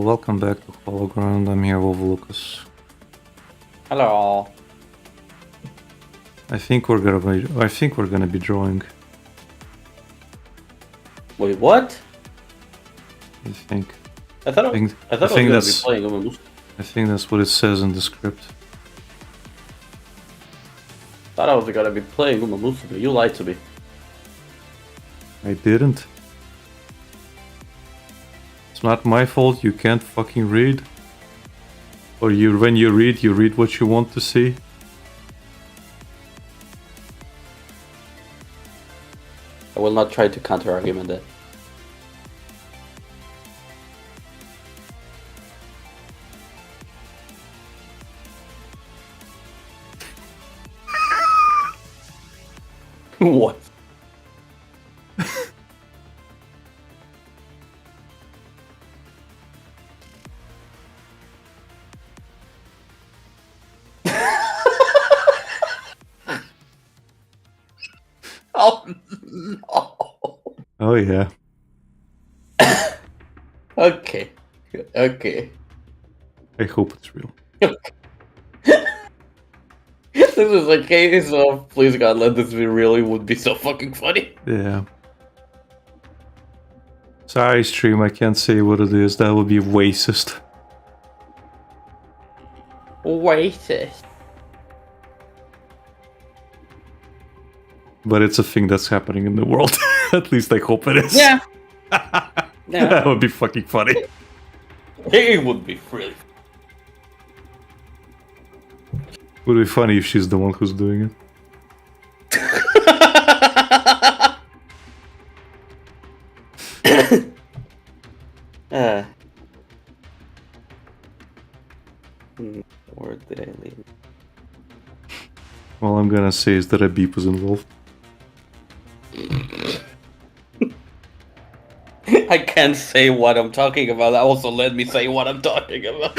welcome back to Hologround. I'm here with Lucas. Hello. I think we're gonna be drawing. Wait, what? I think. I thought I was gonna be playing Uma. I think that's what it says in the script. Thought I was gonna be playing Uma Musume. You lied to me. I didn't. It's not my fault you can't fucking read. Or when you read what you want to see. I will not try to counter-argument that. What? Oh no. Oh yeah. Okay. Okay. I hope it's real. This is a case of please God let this be real. It would be so fucking funny. Yeah. Sorry, stream, I can't say what it is. That would be racist. Racist. But it's a thing that's happening in the world. At least I hope it is. Yeah. That would be fucking funny. It would be really. Would be funny if she's the one who's doing it. Where did I leave? All I'm gonna say is that a beep was involved. I can't say what I'm talking about. Also, let me say what I'm talking about.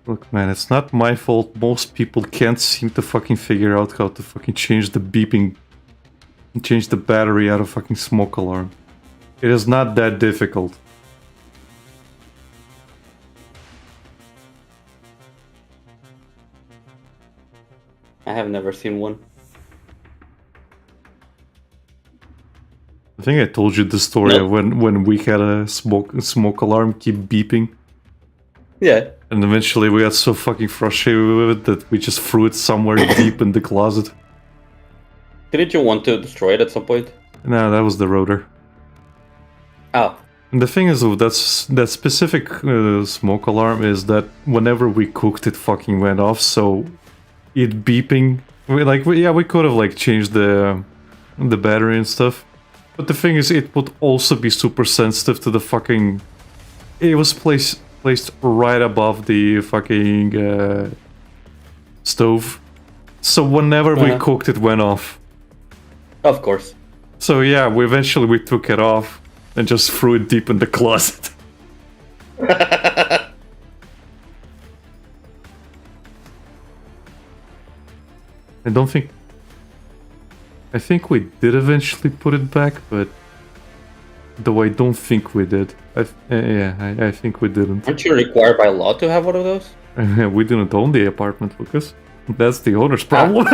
Look, man, it's not my fault. Most people can't seem to fucking figure out how to fucking change the beeping, change the battery out of fucking smoke alarm. It is not that difficult. I have never seen one. I think I told you the story of when we had a smoke alarm keep beeping. Yeah. And eventually we got so fucking frustrated with it that we just threw it somewhere deep in the closet. Didn't you want to destroy it at some point? No, that was the rotor. Oh. And the thing is, that specific smoke alarm is that whenever we cooked, it fucking went off. So it beeping, we could have like changed the battery and stuff. But the thing is, it would also be super sensitive to the fucking. It was placed right above the fucking stove. So whenever we cooked, it went off. Of course. So yeah, we eventually took it off and just threw it deep in the closet. I think we did eventually put it back, but though I don't think we did. I think we didn't. Aren't you required by law to have one of those? We didn't own the apartment, Lucas. That's the owner's problem.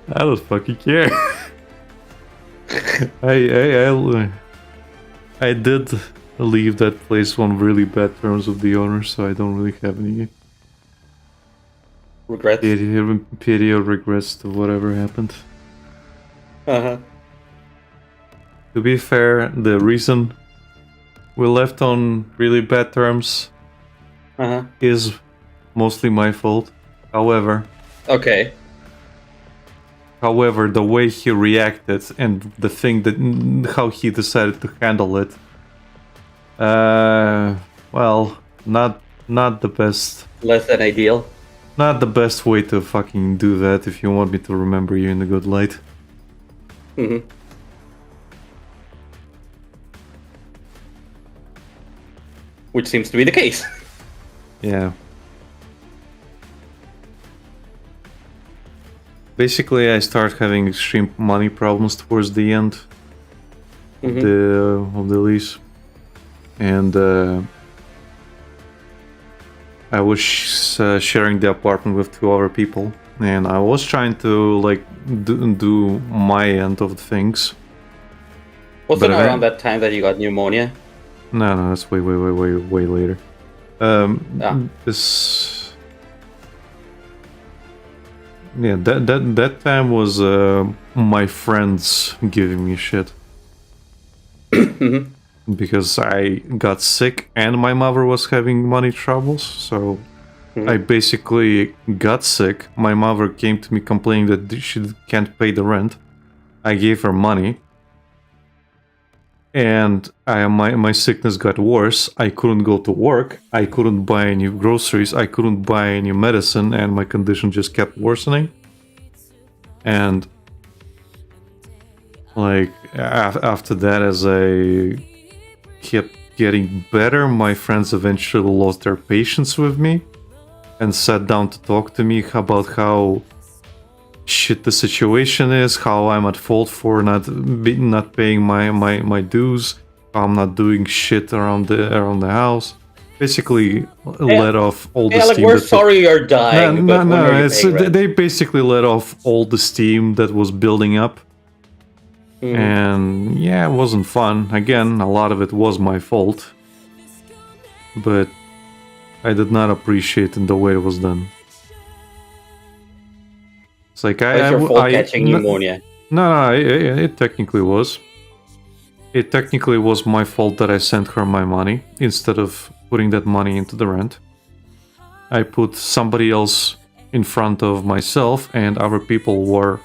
I don't fucking care. I did leave that place on really bad terms with the owner, so I don't really have any regrets. Pity or regrets to whatever happened. Uh-huh. To be fair, the reason we left on really bad terms is mostly my fault. However, the way he reacted and the thing how he decided to handle it, well, not the best. Less than ideal. Not the best way to fucking do that if you want me to remember you in a good light. Mm-hmm. Which seems to be the case. Yeah. basically I started having extreme money problems towards the end Mhm. of the lease, and I was sharing the apartment with 2 other people, and I was trying to like do my end of things. Wasn't But it around that time that you got pneumonia? No, that's way later. Ah. This, yeah, that time was my friends giving me shit Mhm. because I got sick and my mother was having money troubles. So I basically got sick. My mother came to me complaining that she can't pay the rent. I gave her money. And my sickness got worse. I couldn't go to work. I couldn't buy any groceries. I couldn't buy any medicine, and my condition just kept worsening. And like after that, as I kept getting better, my friends eventually lost their patience with me and sat down to talk to me about how shit the situation is, how I'm at fault for not paying my dues, how I'm not doing shit around the house. Basically, let off all the Yeah, like steam. we're sorry you're dying, but when are you It's paying rent? they basically let off all the steam that was building up, and yeah, it wasn't fun. Again, a lot of it was my fault, but I did not appreciate it the way it was done. It's like It's your fault catching pneumonia. No, it technically was. It technically was my fault that I sent her my money instead of putting that money into the rent. I put somebody else in front of myself, and other people were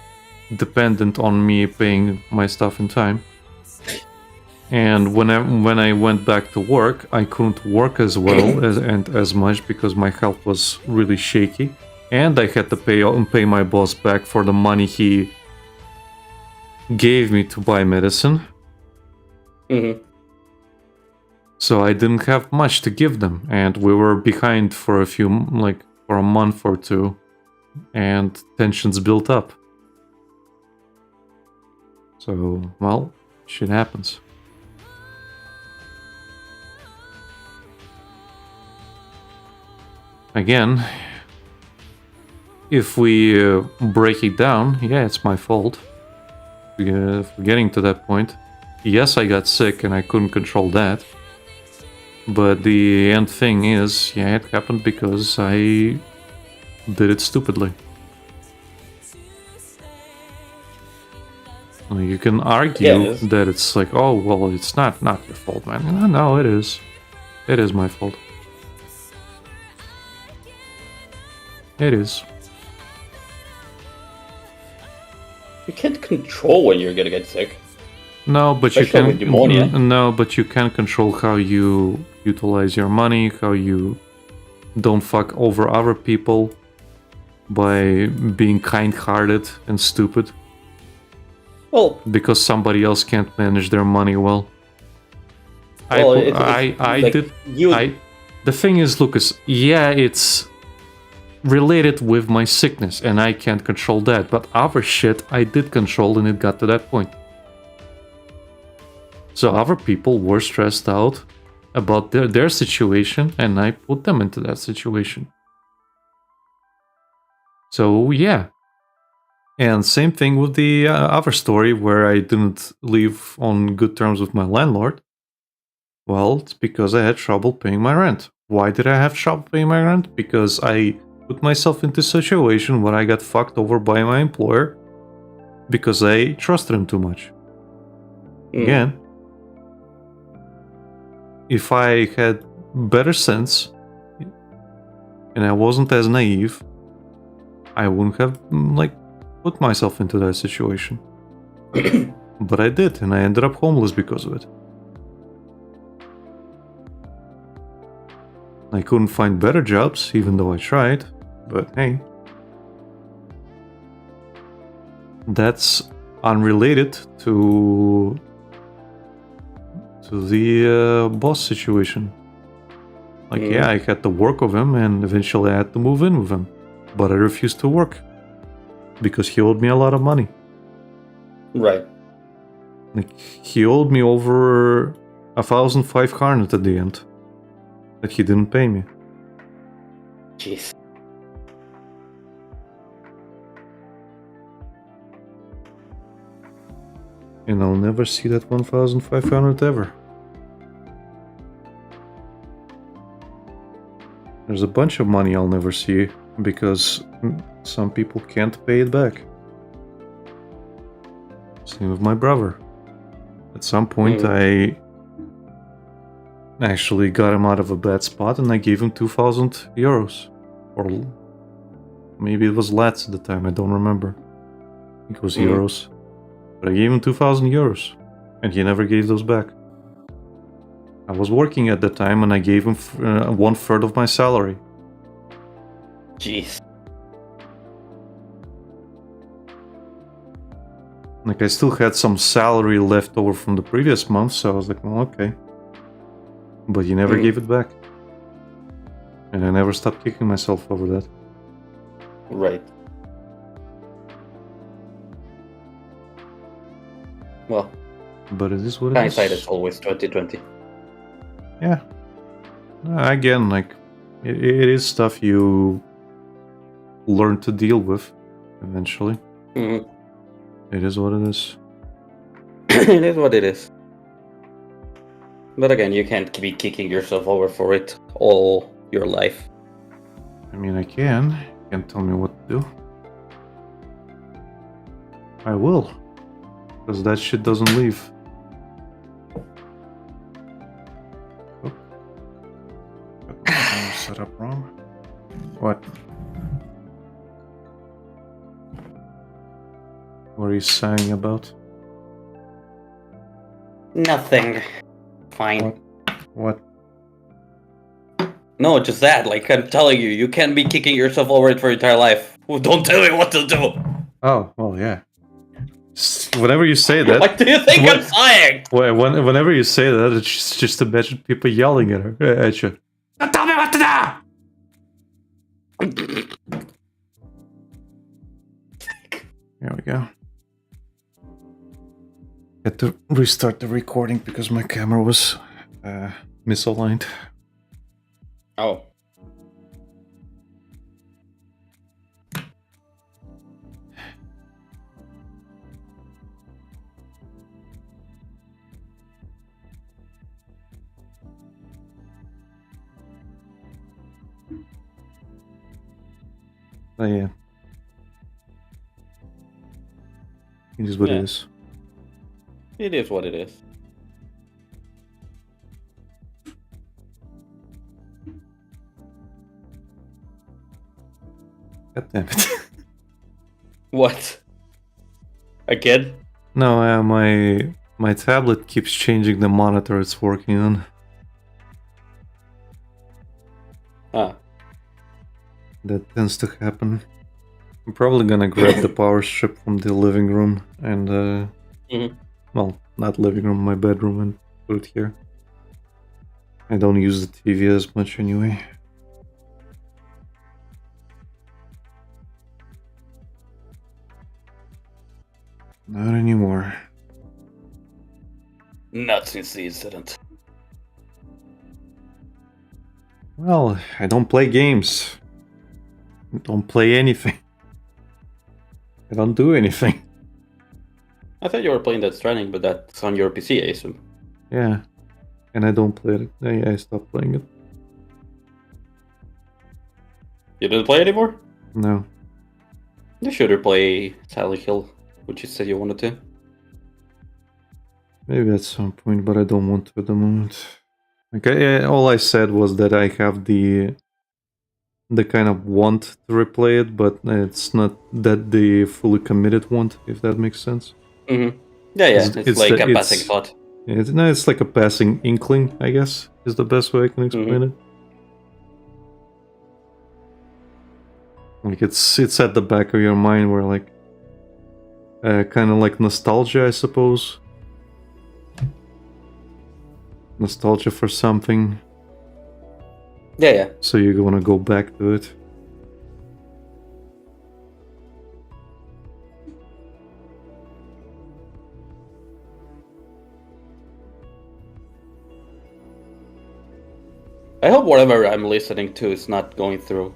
dependent on me paying my stuff in time. And when I went back to work, I couldn't work as well as much because my health was really shaky, and I had to pay my boss back for the money he gave me to buy medicine. So I didn't have much to give them, and we were behind for for a month or two, and tensions built up. So, well, shit happens. Again, if we break it down, yeah, it's my fault. If we're getting to that point. Yes, I got sick and I couldn't control that. But the end thing is, yeah, it happened because I did it stupidly. You can argue that it's like, oh, well, it's not your fault, man. No, it is. It is my fault. It is. You can't control when you're gonna get sick. No, but especially you with pneumonia. No, but you can control how you utilize your money, how you don't fuck over other people by being kind-hearted and stupid. Well, because somebody else can't manage their money well. The thing is, Lucas, yeah, it's related with my sickness, and I can't control that. But other shit, I did control, and it got to that point. So other people were stressed out about their situation, and I put them into that situation. So yeah. And same thing with the other story where I didn't live on good terms with my landlord. Well, it's because I had trouble paying my rent. Why did I have trouble paying my rent? Because I put myself into a situation where I got fucked over by my employer because I trusted him too much. Again, if I had better sense and I wasn't as naive, I wouldn't have put myself into that situation. But I did, and I ended up homeless because of it. I couldn't find better jobs, even though I tried, but hey. That's unrelated to the boss situation. Yeah, I had to work with him, and eventually I had to move in with him, but I refused to work. because he owed me a lot of money. Right. Like, he owed me over 1,500 at the end that he didn't pay me. Jeez. And I'll never see that 1,500 ever. There's a bunch of money I'll never see because some people can't pay it back. Same with my brother. At some point, I actually got him out of a bad spot and I gave him 2,000 euros. Or maybe it was lats at the time, I don't remember. I think it was euros. But I gave him 2,000 euros and he never gave those back. I was working at the time and I gave him 1/3 of my salary. Jeez. Like, I still had some salary left over from the previous month, so I was like, well, okay. But he never gave it back. And I never stopped kicking myself over that. Right. Well, but it is what it is. hindsight is always 2020. Yeah. Again, like, it is stuff you learn to deal with eventually. It is what it is. It is what it is. But again, you can't be kicking yourself over for it all your life. I mean, I can. You can't tell me what to do. I will. Because that shit doesn't leave. Oh. Got my camera set up wrong. What? What are you sighing about? Nothing. Fine. What? No, just that. Like, I'm telling you, you can't be kicking yourself over it for your entire life. Don't tell me what to do. Oh, well, yeah. Whenever you say that... What do you think I'm saying? Whenever you say that, it's just imagine people yelling at you. Don't tell me what to do! There we go. Had to restart the recording because my camera was misaligned. Oh. Oh yeah. It is what it is. It is what it is. God damn it. What? Again? No, my tablet keeps changing the monitor it's working on. Ah. That tends to happen. I'm probably gonna grab the power strip from the living room and well, not living room, my bedroom, and put it here. I don't use the TV as much anyway. Not anymore. Not since the incident. Well, I don't play games. I don't play anything. I don't do anything. I thought you were playing Death Stranding, but that's on your PC, I assume. Yeah. And I don't play it. I stopped playing it. You didn't play anymore? No. You should play Silent Hill, which you said you wanted to. Maybe at some point, but I don't want to at the moment. Okay, all I said was that I have the kind of want to replay it, but it's not that the fully committed want, if that makes sense. Mm-hmm. Yeah, it's like a passing thought. It's like a passing inkling, I guess, is the best way I can explain it. Like it's at the back of your mind, where like kind of like nostalgia, I suppose. Nostalgia for something. Yeah. So you want to go back to it. I hope whatever I'm listening to is not going through.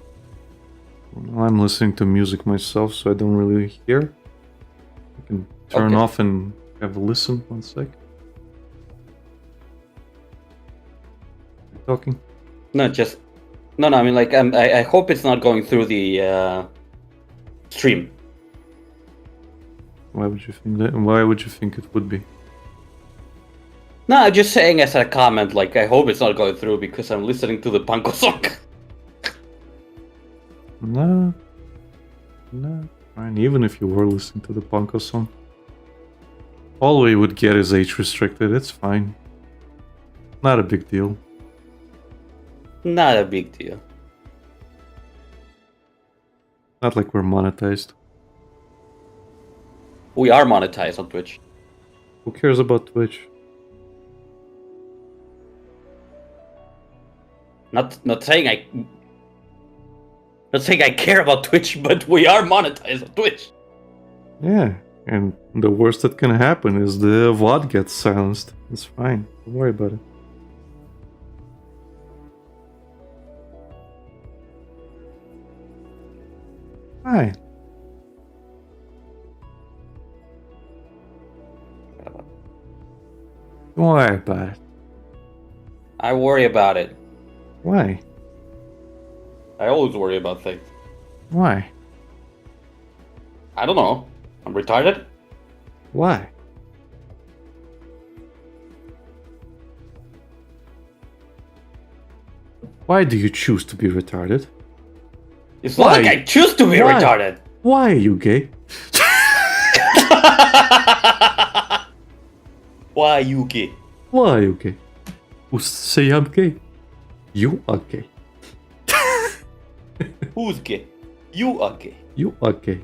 I'm listening to music myself, so I don't really hear. I can turn Okay. off and have a listen. 1 sec. You talking? No, just no. I mean, like, I hope it's not going through the stream. Why would you think that? Why would you think it would be? No, I'm just saying as a comment. Like, I hope it's not going through because I'm listening to the Panko song. No. No. Fine. Even if you were listening to the Punko song, all we would get is age restricted. It's fine. Not a big deal. Not a big deal. Not like we're monetized. We are monetized on Twitch. Who cares about Twitch? Not saying I care about Twitch, but we are monetized on Twitch. Yeah, and the worst that can happen is the VOD gets silenced. It's fine. Don't worry about it. Fine. Don't worry about it. I worry about it. Why? I always worry about things. Why? I don't know. I'm retarded? Why? Why do you choose to be retarded? It's not like I choose to be Why? retarded. Why are you gay? Why you gay? Why are you gay? Who's to say I'm gay? You are gay. Who's gay? You are gay. You are gay.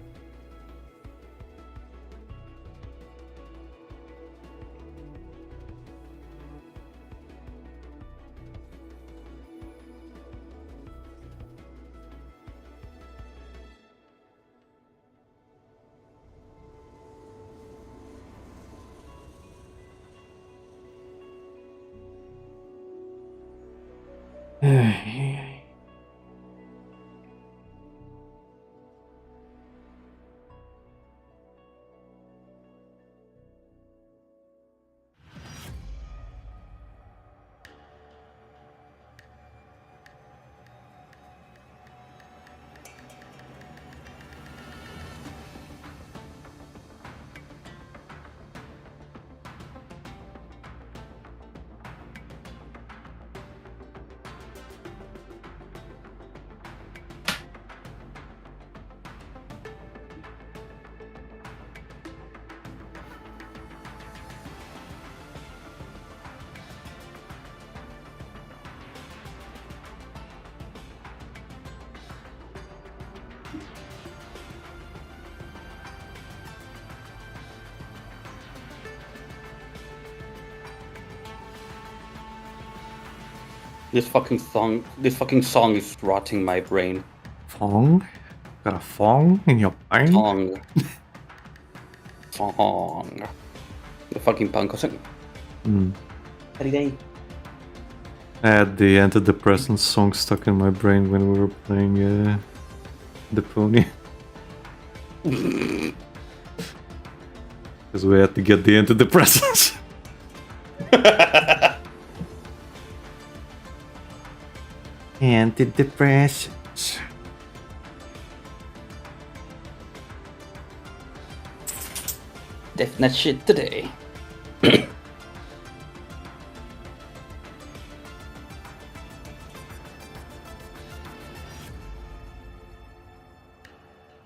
This fucking song is rotting my brain. Fong? Got a fong in your brain? Song. The fucking Panko song. Mm. Every day. I had the antidepressant song stuck in my brain when we were playing the pony. Because we had to get the antidepressants. Antidepressants. Definite shit today.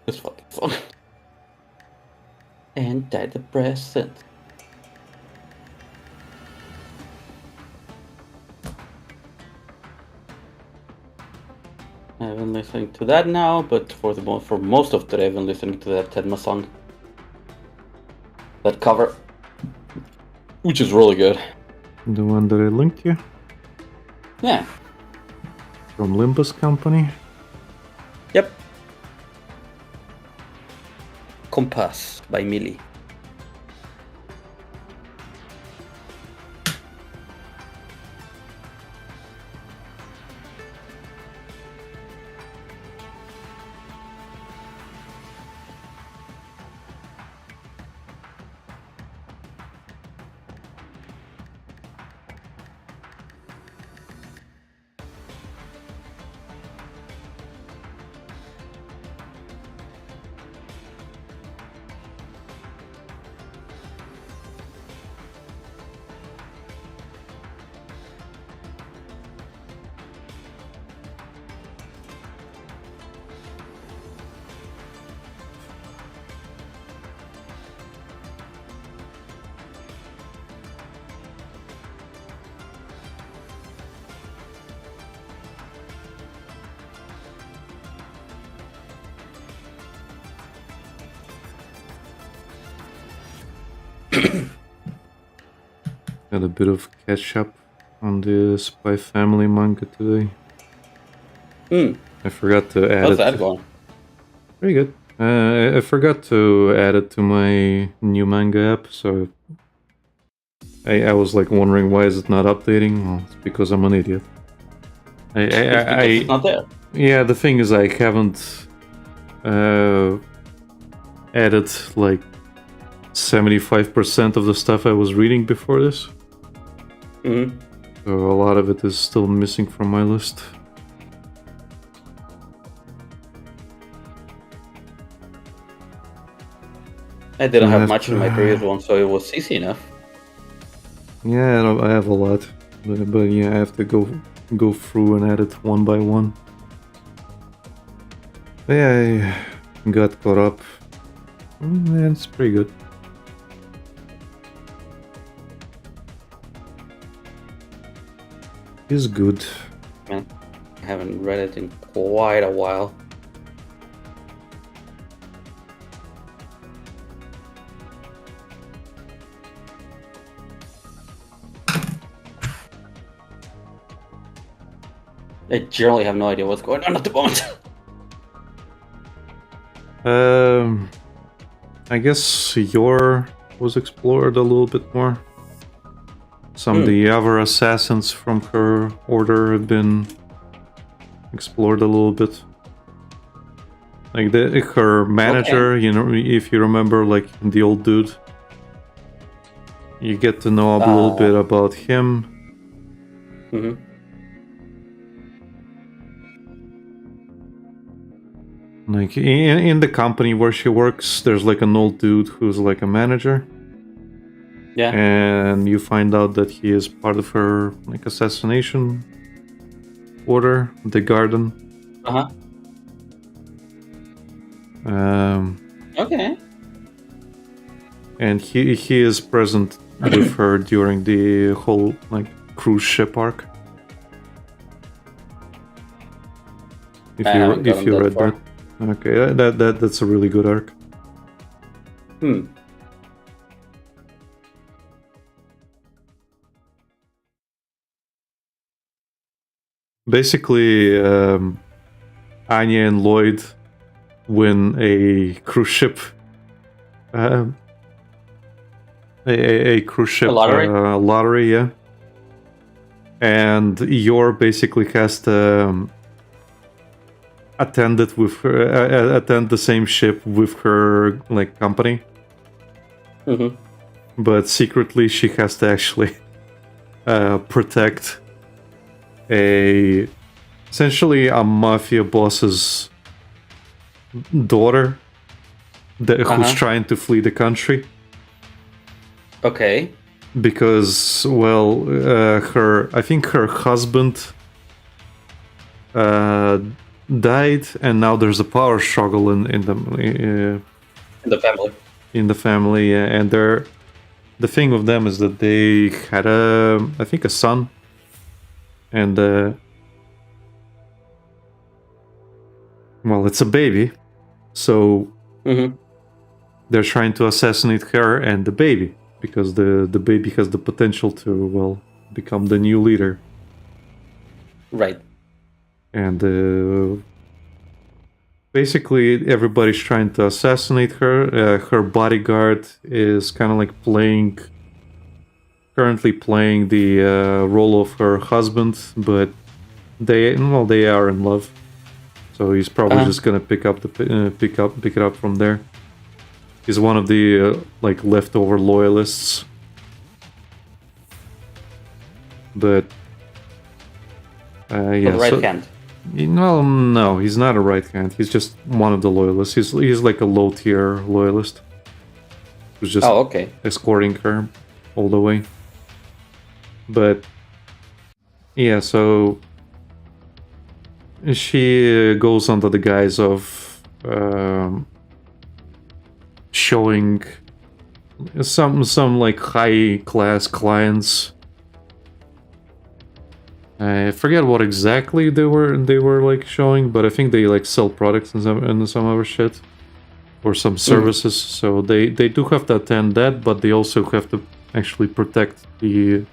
This fucking song. Antidepressant. I've been listening to that now, but for most of today, I've been listening to that Tedma song. That cover, which is really good. The one that I linked you? Yeah. From Limbus Company? Yep. Compass by Millie. Had a bit of catch up on the Spy Family manga today. I forgot to add How's it. that going? Pretty good. I forgot to add it to my new manga app, so I was like wondering why is it not updating. Well, it's because I'm an idiot. It's not there. Yeah, the thing is, I haven't added like 75% of the stuff I was reading before this. Mm-hmm. So a lot of it is still missing from my list. I didn't I have have much in my to- previous one, so it was easy enough. Yeah, I have a lot, but yeah, I have to go through and add it one by one. But yeah, I got caught up. Yeah, it's pretty good. It's good. Man, I haven't read it in quite a while. I generally have no idea what's going on at the moment. I guess your was explored a little bit more. Some of the other assassins from her order have been explored a little bit. Like her manager, you know, if you remember, like the old dude, you get to know a little bit about him. Mm-hmm. Like in the company where she works, there's like an old dude who's like a manager. Yeah. And you find out that he is part of her like assassination order, the Garden. Uh-huh. Okay. And he is present with her during the whole like cruise ship arc. If you read that, okay, that's a really good arc. Basically, Anya and Lloyd win a cruise ship. A cruise ship lottery, yeah. And Yor basically has to attend the same ship with her like company. Mm-hmm. But secretly, she has to actually protect essentially a mafia boss's daughter who's trying to flee the country. Okay. Because, well, I think her husband died, and now there's a power struggle in the family. In the family, and the thing with them is that they had I think a son, and well, it's a baby, so they're trying to assassinate her and the baby. Because the baby has the potential to, well, become the new leader. Right. And basically everybody's trying to assassinate her. Her bodyguard is kind of like currently playing the role of her husband, but they are in love. So he's probably just gonna pick it up from there. He's one of the like leftover loyalists, but yeah. The right hand. No, he's not a right hand. He's just one of the loyalists. He's like a low tier loyalist who's just escorting her all the way. But yeah, so she goes under the guise of showing some like high class clients. I forget what exactly they were like showing, but I think they like sell products and some other shit. or some services. So they do have to attend that, but they also have to actually protect the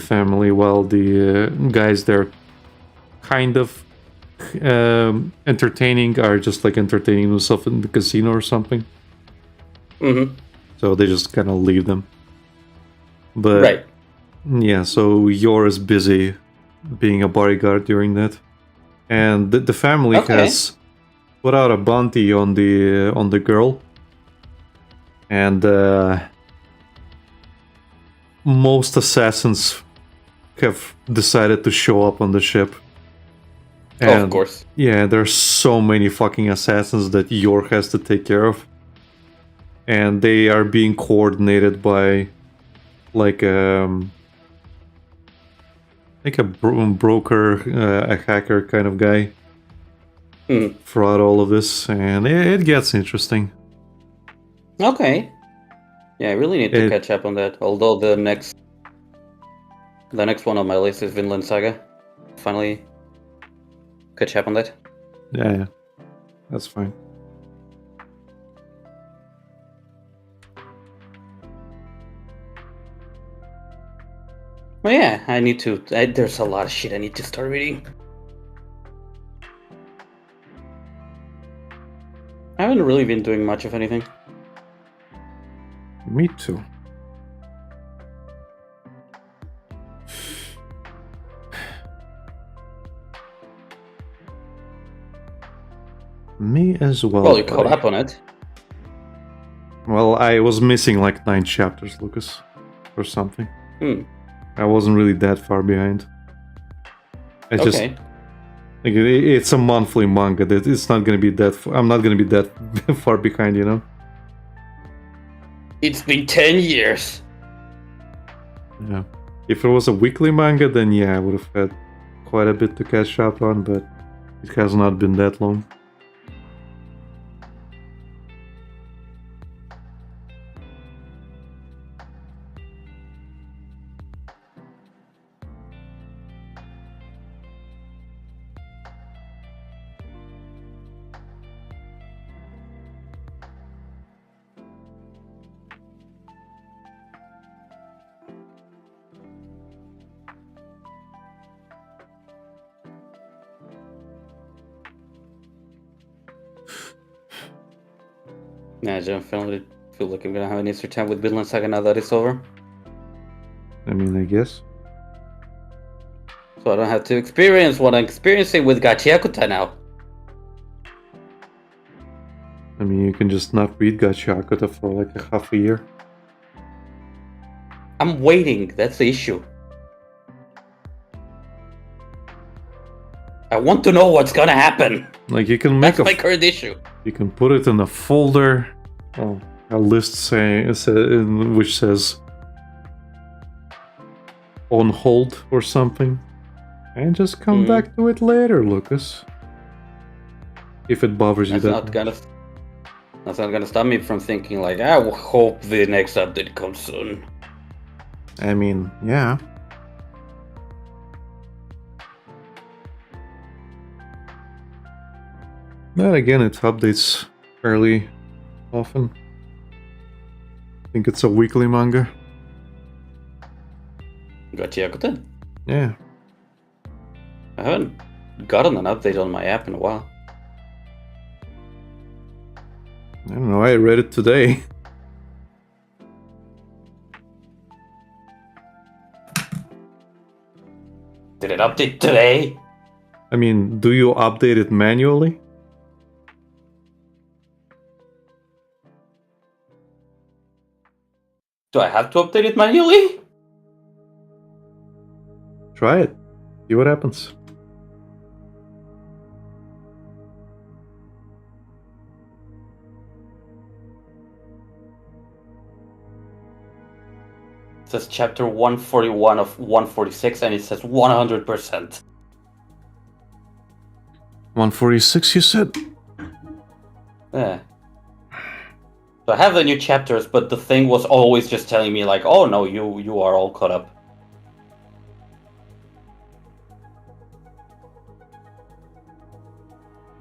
family while the guys they're kind of entertaining are just like entertaining themselves in the casino or something. So they just kind of leave them. But Right. yeah, so Yor is busy being a bodyguard during that, and the family has put out a bounty on the girl, and most assassins have decided to show up on the ship. And of course. yeah, there's so many fucking assassins that York has to take care of. And they are being coordinated by like a broker, a hacker kind of guy throughout all of this, and it gets interesting. Okay. Yeah, I really need to catch up on that. Although the next one on my list is Vinland Saga. Finally catch up on that. Yeah, that's fine. Well, yeah, I need to. There's a lot of shit I need to start reading. I haven't really been doing much of anything. Me too. Me as well. Well, you caught up on it. Well, I was missing like 9 chapters, Lucas, or something. I wasn't really that far behind. Just like it's a monthly manga. That it's not gonna be that. I'm not gonna be that far behind, you know. It's been 10 years. Yeah. If it was a weekly manga, then yeah, I would have had quite a bit to catch up on, but it has not been that long. Yeah, I definitely feel like I'm gonna have an easier time with Vinland Saga now that it's over. I mean, I guess. So I don't have to experience what I'm experiencing with Gachiakuta now. I mean, you can just not read Gachiakuta for like a half a year. I'm waiting, that's the issue. I want to know what's gonna happen. Like you can make That's my current issue. You can put it in a folder, a list which says on hold or something, and just come back to it later, Lucas. If it bothers you that's not gonna stop me from thinking like, I will hope the next update comes soon. I mean, yeah. But again, it updates fairly often. I think it's a weekly manga. Gachiakuta? Yeah. I haven't gotten an update on my app in a while. I don't know, I read it today. Did it update today? I mean, do you update it manually? Do I have to update it manually? Try it. See what happens. It says chapter 141 of 146 and it says 100%. 146, you said? Yeah. So I have the new chapters, but the thing was always just telling me like, oh no, you are all caught up.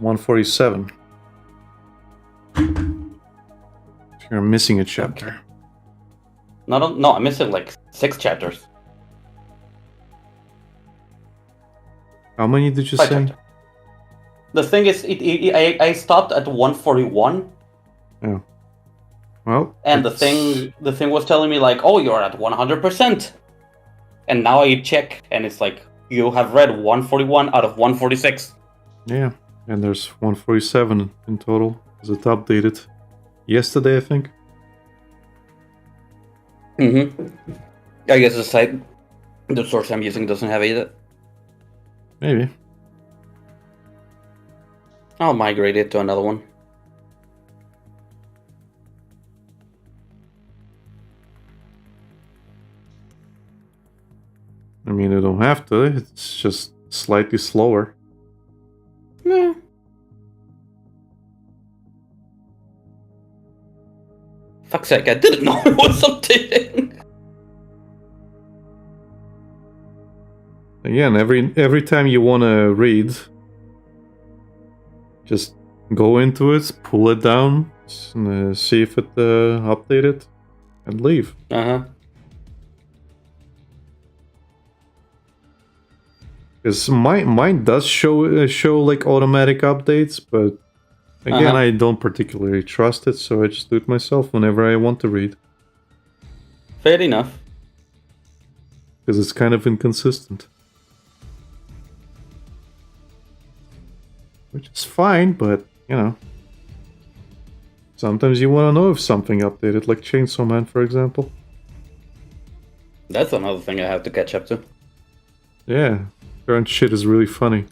$147. You're missing a chapter. No, I'm missing like 6 chapters. How many did you 5 say? chapters. The thing is, I stopped at 141. Oh. Well. And the thing was telling me like, oh, you're at 100%. And now I check, and it's like, you have read 141 out of 146. Yeah, and there's 147 in total. Is it updated yesterday, I think? I guess the source I'm using doesn't have either. Maybe. I'll migrate it to another one. I mean, you don't have to. It's just slightly slower. Yeah. Fuck's sake, I didn't know it was updating. Again, every time you want to read, just go into it, pull it down, see if it updated, and leave. Because mine does show like automatic updates, but again, I don't particularly trust it, so I just do it myself whenever I want to read. Fair enough. Because it's kind of inconsistent. Which is fine, but, you know. Sometimes you want to know if something updated, like Chainsaw Man, for example. That's another thing I have to catch up to. Yeah, current shit is really funny.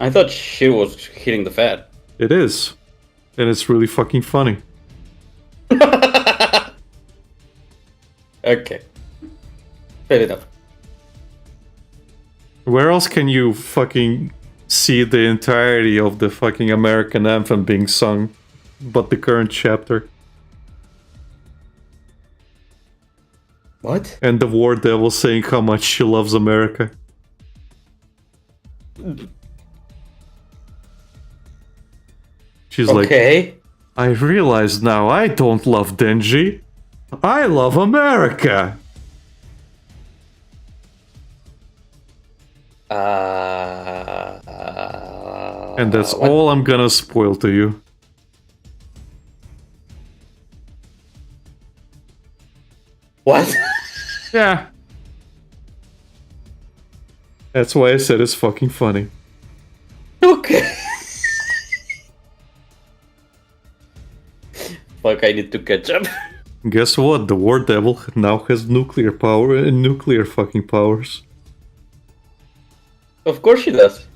I thought shit was hitting the fan. It is. And it's really fucking funny. Okay. Fair enough. Where else can you fucking see the entirety of the fucking American anthem being sung but the current chapter? What? And the War Devil saying how much she loves America. She's like, I realize now I don't love Denji. I love America. And that's all I'm gonna spoil to you. What? Yeah. That's why I said it's fucking funny. Okay. Fuck, I need to catch up. Guess what? The War Devil now has nuclear power and nuclear fucking powers. Of course she does.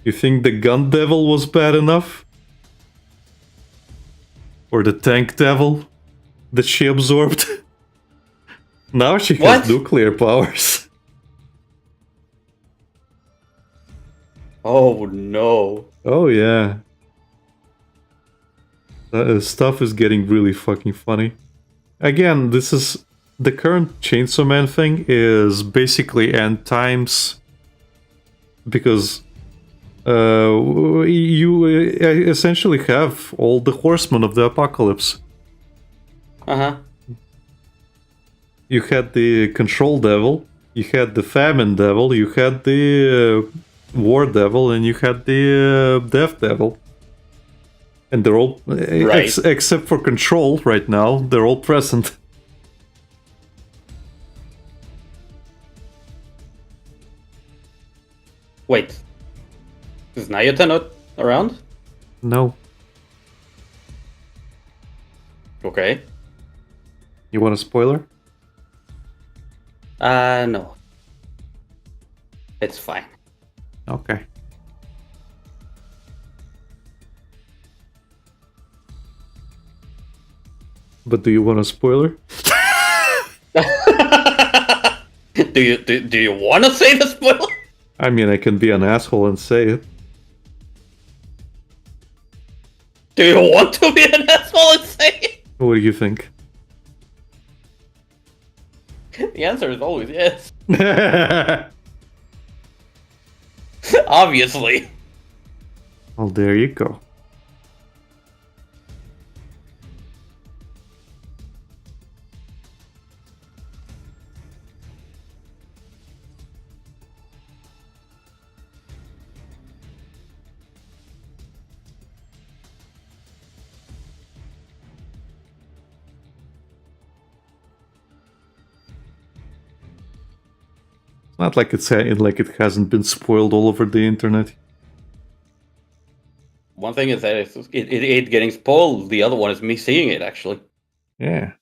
You think the Gun Devil was bad enough? Or the Tank Devil that she absorbed? Now she has nuclear powers. Oh no. Oh yeah. Stuff is getting really fucking funny. Again, this is... The current Chainsaw Man thing is basically end times. Because you essentially have all the horsemen of the apocalypse. You had the Control Devil, you had the Famine Devil, you had the War Devil, and you had the Death Devil. And they're all, except for Control right now, they're all present. Wait. Is Nayata not around? No. Okay. You want a spoiler? No. It's fine. Okay. But do you want a spoiler? Do you want to say the spoiler? I mean, I can be an asshole and say it. Do you want to be an asshole and say it? What do you think? The answer is always yes. Obviously. Well, there you go. Not like it hasn't been spoiled all over the internet. One thing is that it getting spoiled. The other one is me seeing it, actually. Yeah.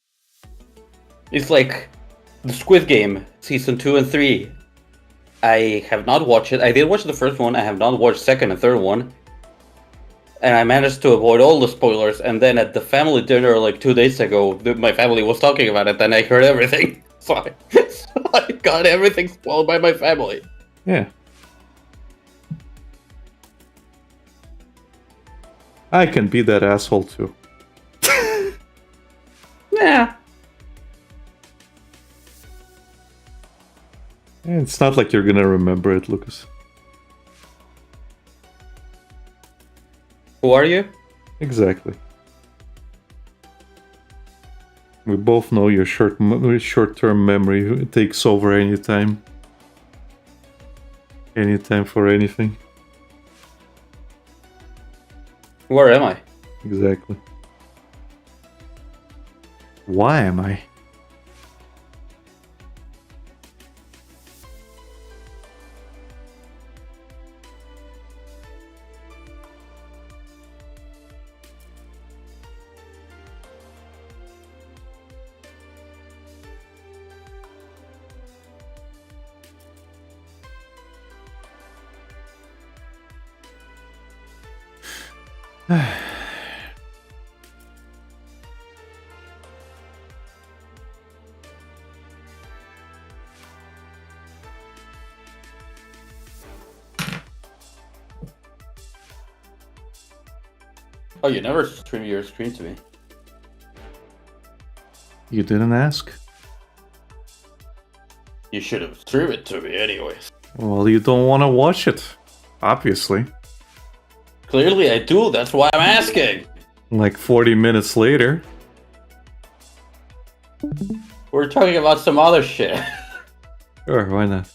It's like the Squid Game season 2 and 3. I have not watched it. I did watch the first one. I have not watched second and third one. And I managed to avoid all the spoilers. And then at the family dinner like 2 days ago, my family was talking about it, and I heard everything. So I got everything spoiled by my family. Yeah. I can be that asshole too. Yeah. It's not like you're gonna remember it, Lucas. Who are you? Exactly. We both know your short-term memory takes over anytime. Anytime for anything. Where am I? Exactly. Why am I? Oh, you never stream your screen to me. You didn't ask? You should have streamed it to me anyways. Well, you don't want to watch it, obviously. Clearly I do, that's why I'm asking. Like 40 minutes later. We're talking about some other shit. Sure, why not?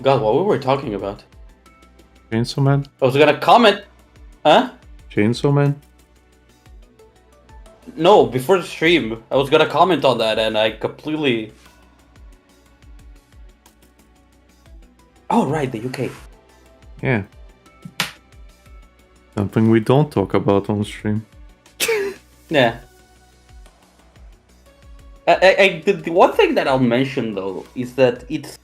God, what were we talking about? Chainsaw Man? I was gonna comment. Huh? Chainsaw Man? No, before the stream, I was gonna comment on that and I completely... Oh, right, the UK. Yeah. Something we don't talk about on stream. Yeah. The one thing that I'll mention, though, is that it's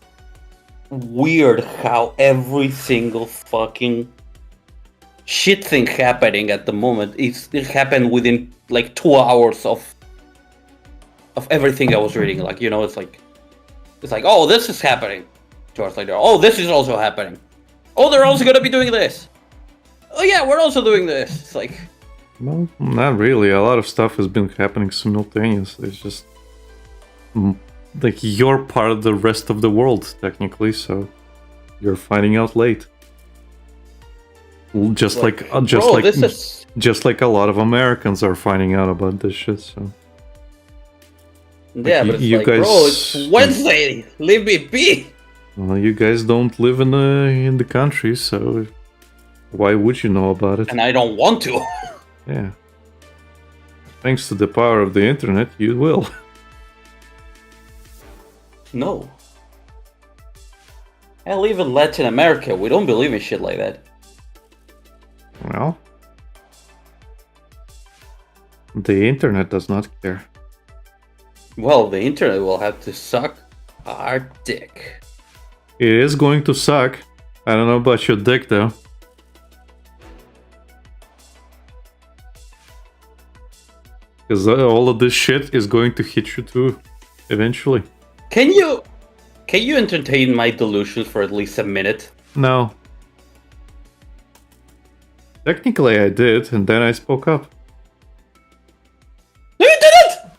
weird how every single fucking shit thing happening at the moment it happened within like 2 hours of everything I was reading. Like, you know, it's like oh, this is happening. 2 hours later, oh, this is also happening. Oh, they're also gonna be doing this. Oh yeah, we're also doing this. It's like, Well, not really. A lot of stuff has been happening simultaneously. It's just like you're part of the rest of the world, technically, so you're finding out late. Just like just like a lot of Americans are finding out about this shit. So yeah, but it's you like, guys, bro, it's Wednesday. Leave me be. well, you guys don't live in the country, so why would you know about it? And I don't want to. Yeah. Thanks to the power of the internet, you will. No. I live in Latin America. We don't believe in shit like that. Well, the internet does not care. Well, the internet will have to suck our dick. It is going to suck. I don't know about your dick, though. Because all of this shit is going to hit you too, eventually. Can you entertain my delusions for at least a minute? No. Technically I did, and then I spoke up. No, you didn't!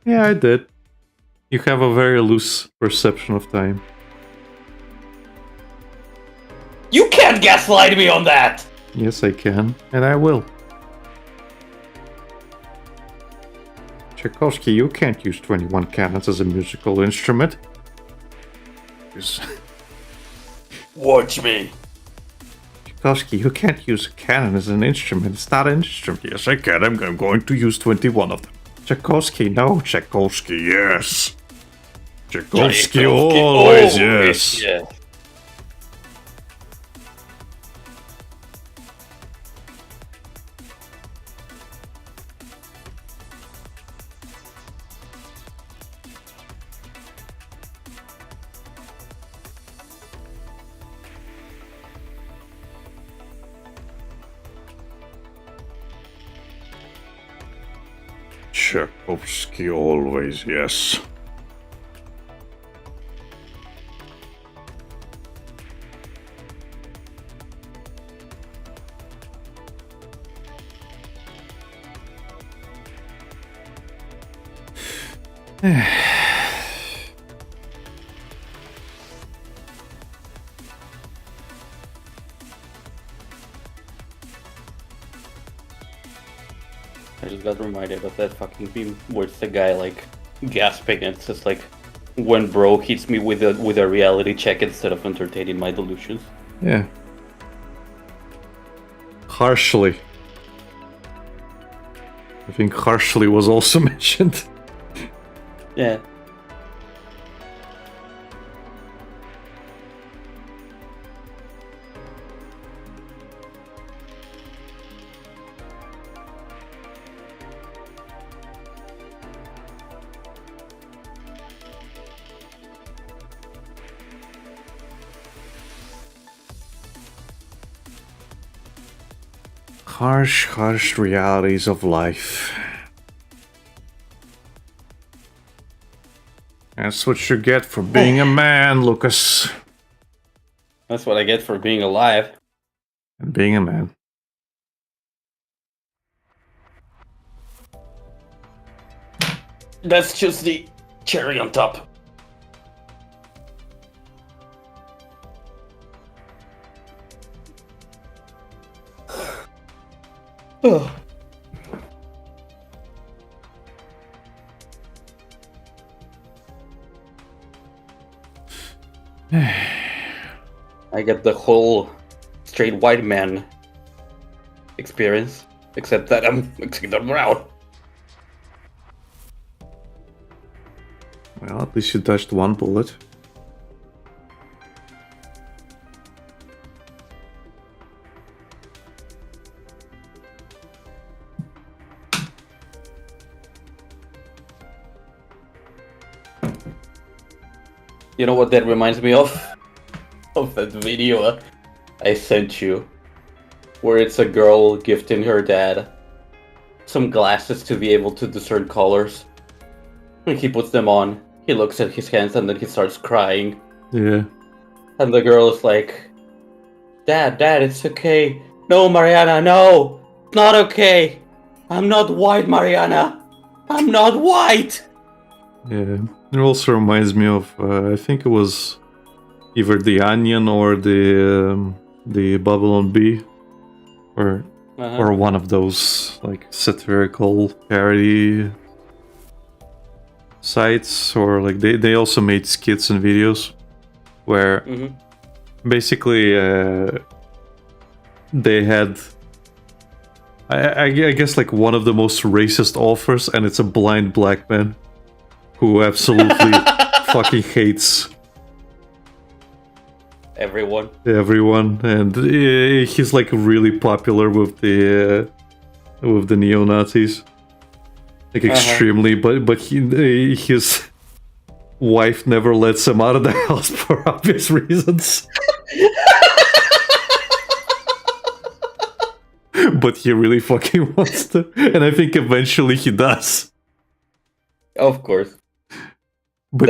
Yeah, I did. You have a very loose perception of time. You can't gaslight me on that! Yes, I can, and I will. Tchaikovsky, you can't use 21 cannons as a musical instrument. Watch me. Tchaikovsky, you can't use a cannon as an instrument. It's not an instrument. Yes, I can. I'm going to use 21 of them. Tchaikovsky, no. Tchaikovsky, yes. Tchaikovsky, always yes. Yeah. Tchaikovsky, always yes. I just got reminded of that fucking meme where it's the guy like gasping and it's just like, when bro hits me with a reality check instead of entertaining my delusions. Yeah. Harshly. I think harshly was also mentioned. Yeah. Harsh realities of life. That's what you get for being a man, Lucas. That's what I get for being alive. And being a man. That's just the cherry on top. Oh. I get the whole straight white man experience, except that I'm brown. Well, at least you dodged one bullet. You know what that reminds me of? Of that video I sent you, where it's a girl gifting her dad some glasses to be able to discern colors. And he puts them on, he looks at his hands, and then he starts crying. Yeah. And the girl is like, Dad, it's okay. No, Mariana, no! It's not okay! I'm not white, Mariana! I'm not white! Yeah. It also reminds me of, I think it was either The Onion or the Babylon Bee, or one of those like satirical parody sites, or like they also made skits and videos where basically they had I guess like one of the most racist authors, and it's a blind black man who absolutely fucking hates everyone, and he's like really popular with the neo-Nazis, like extremely, but his wife never lets him out of the house for obvious reasons. But he really fucking wants to, and I think eventually he does. Of course. But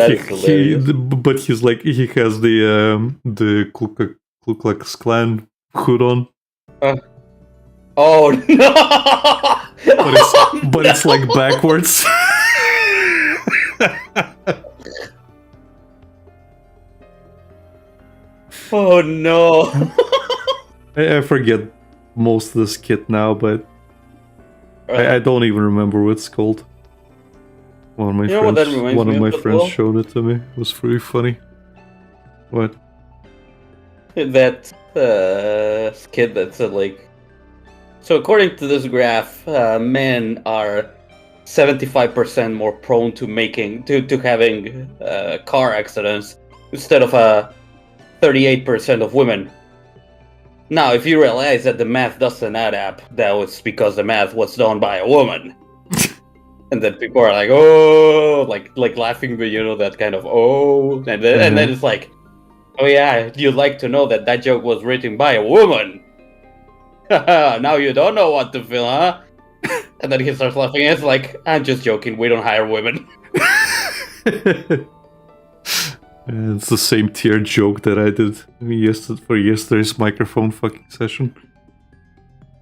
but he's like, he has the Ku Klux Klan hood on. Oh no! But it's like backwards. Oh no! I forget most of the skit now, but I don't even remember what it's called. One of my You know what that friends, reminds one of me my of as friends well? showed it to me. It was pretty funny. What? That skit that said like, so according to this graph, men are 75% more prone to having car accidents instead of 38% of women. Now, if you realize that the math doesn't add up, that was because the math was done by a woman. And then people are like, oh, like laughing, but you know, that kind of, oh. And then it's like, oh yeah, you'd like to know that joke was written by a woman. Now you don't know what to feel, huh? And then he starts laughing, and it's like, I'm just joking, we don't hire women. It's the same tier joke that I did for yesterday's microphone fucking session.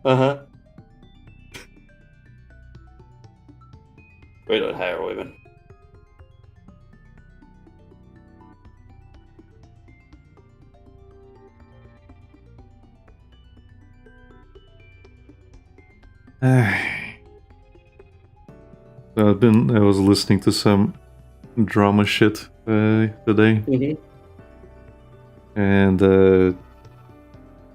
Uh-huh. We don't hire women. I was listening to some drama shit today, and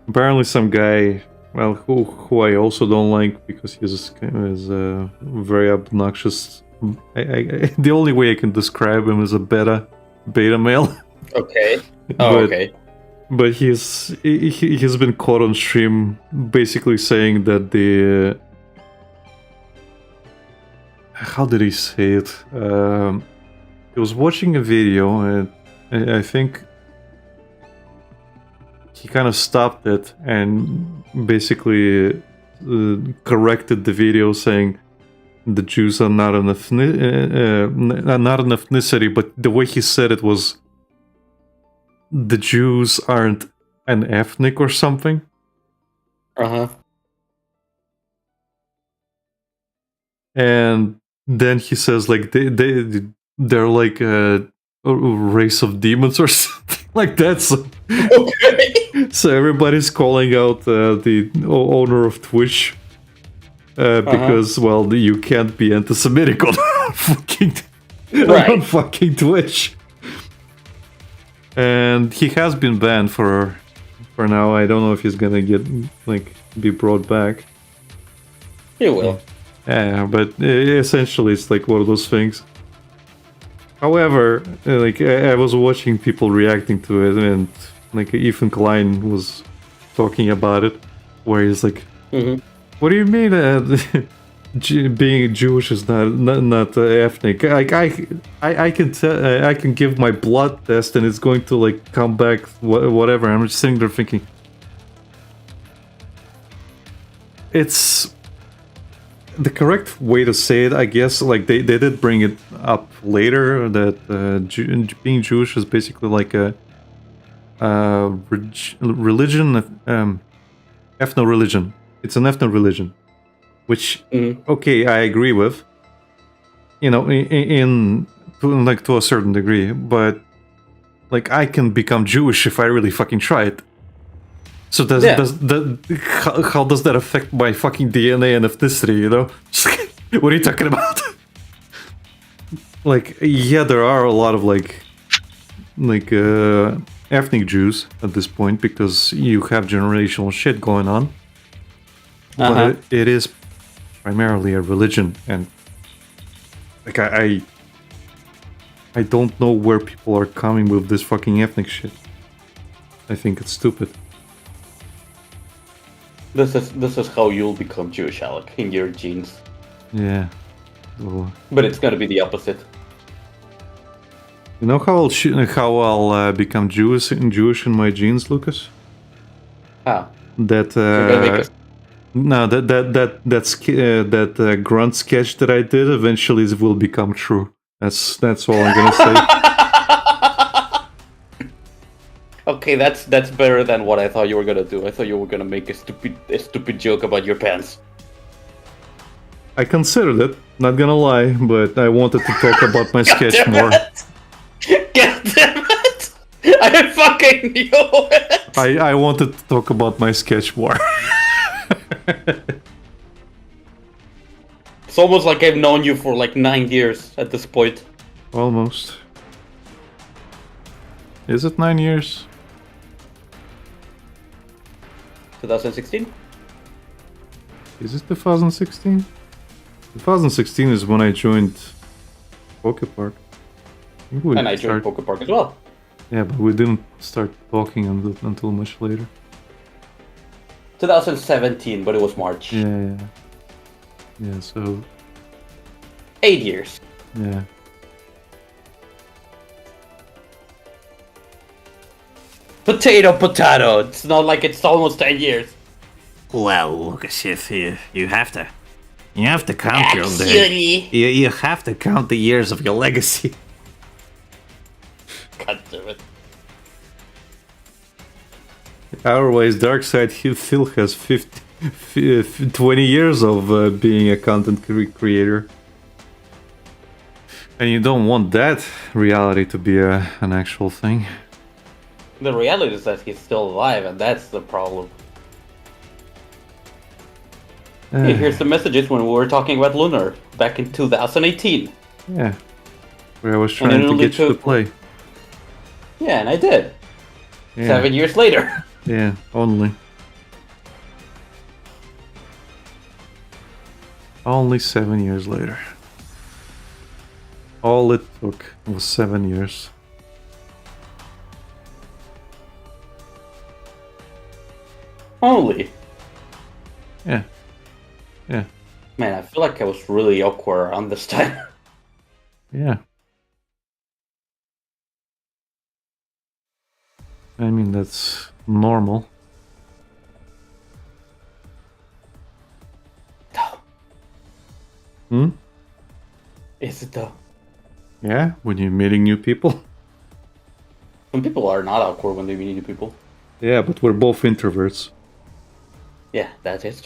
apparently some guy, well, who I also don't like because he's very obnoxious. The only way I can describe him is a beta male. Okay. Oh, okay. But he's been caught on stream basically saying that the how did he say it? He was watching a video and I think he kind of stopped it and basically corrected the video, saying the Jews are not an ethnicity, but the way he said it was the Jews aren't an ethnic or something. Uh-huh. And then he says like they're like a race of demons or something like that. So, okay. So everybody's calling out the owner of Twitch because well, you can't be anti-Semitic on fucking on fucking Twitch. And he has been banned for now. I don't know if he's gonna be brought back. He will. Yeah, but essentially it's like one of those things. However, like I was watching people reacting to it, and like Ethan Klein was talking about it, where he's like, "What do you mean being Jewish is not ethnic? Like I can tell, I can give my blood test and it's going to like come back whatever." I'm just sitting there thinking, it's the correct way to say it, I guess. Like they did bring it up later that being Jewish is basically like a religion, ethno-religion. It's an ethno-religion, which okay, I agree with. You know, to a certain degree, but like I can become Jewish if I really fucking try it. So how does that affect my fucking DNA and ethnicity, you know? What are you talking about? Like, yeah, there are a lot of ethnic Jews at this point because you have generational shit going on. But it is primarily a religion, and like I don't know where people are coming with this fucking ethnic shit. I think it's stupid. This is how you'll become Jewish, Alec, in your genes. Yeah. Well, but it's gonna be the opposite. You know how I'll become Jewish in my genes, Lucas? How? That that grunt sketch that I did eventually will become true. That's all I'm gonna say. Okay, that's better than what I thought you were gonna do. I thought you were gonna make a stupid joke about your pants. I considered it, not gonna lie, but I wanted to talk about my sketch more. God damn it! I fucking knew it! I wanted to talk about my sketch more. It's almost like I've known you for like 9 years at this point. Almost. Is it 9 years? 2016? Is it 2016? 2016 is when I joined Poke Park. And I joined Poke Park as well. Yeah, but we didn't start talking until much later. 2017, but it was March. Yeah. Yeah, so... 8 years. Yeah. Potato. It's not like it's almost 10 years. Well, Lucas, if you have to count your day. You have to count the years of your legacy. God damn it. Otherwise, Darkseid he still has 20 years of being a content creator. And you don't want that reality to be an actual thing. The reality is that he's still alive, and that's the problem. Hey, here's the messages when we were talking about Lunar back in 2018. Yeah. Where I was trying to get you to play. Yeah, and I did. Yeah. 7 years later. Yeah, only. Only 7 years later. All it took was 7 years. Only. Yeah. Yeah. Man, I feel like I was really awkward around this time. Yeah. I mean, that's normal. Hmm? Is it though? Yeah, when you're meeting new people. Some people are not awkward when they meet new people. Yeah, but we're both introverts. Yeah, that is.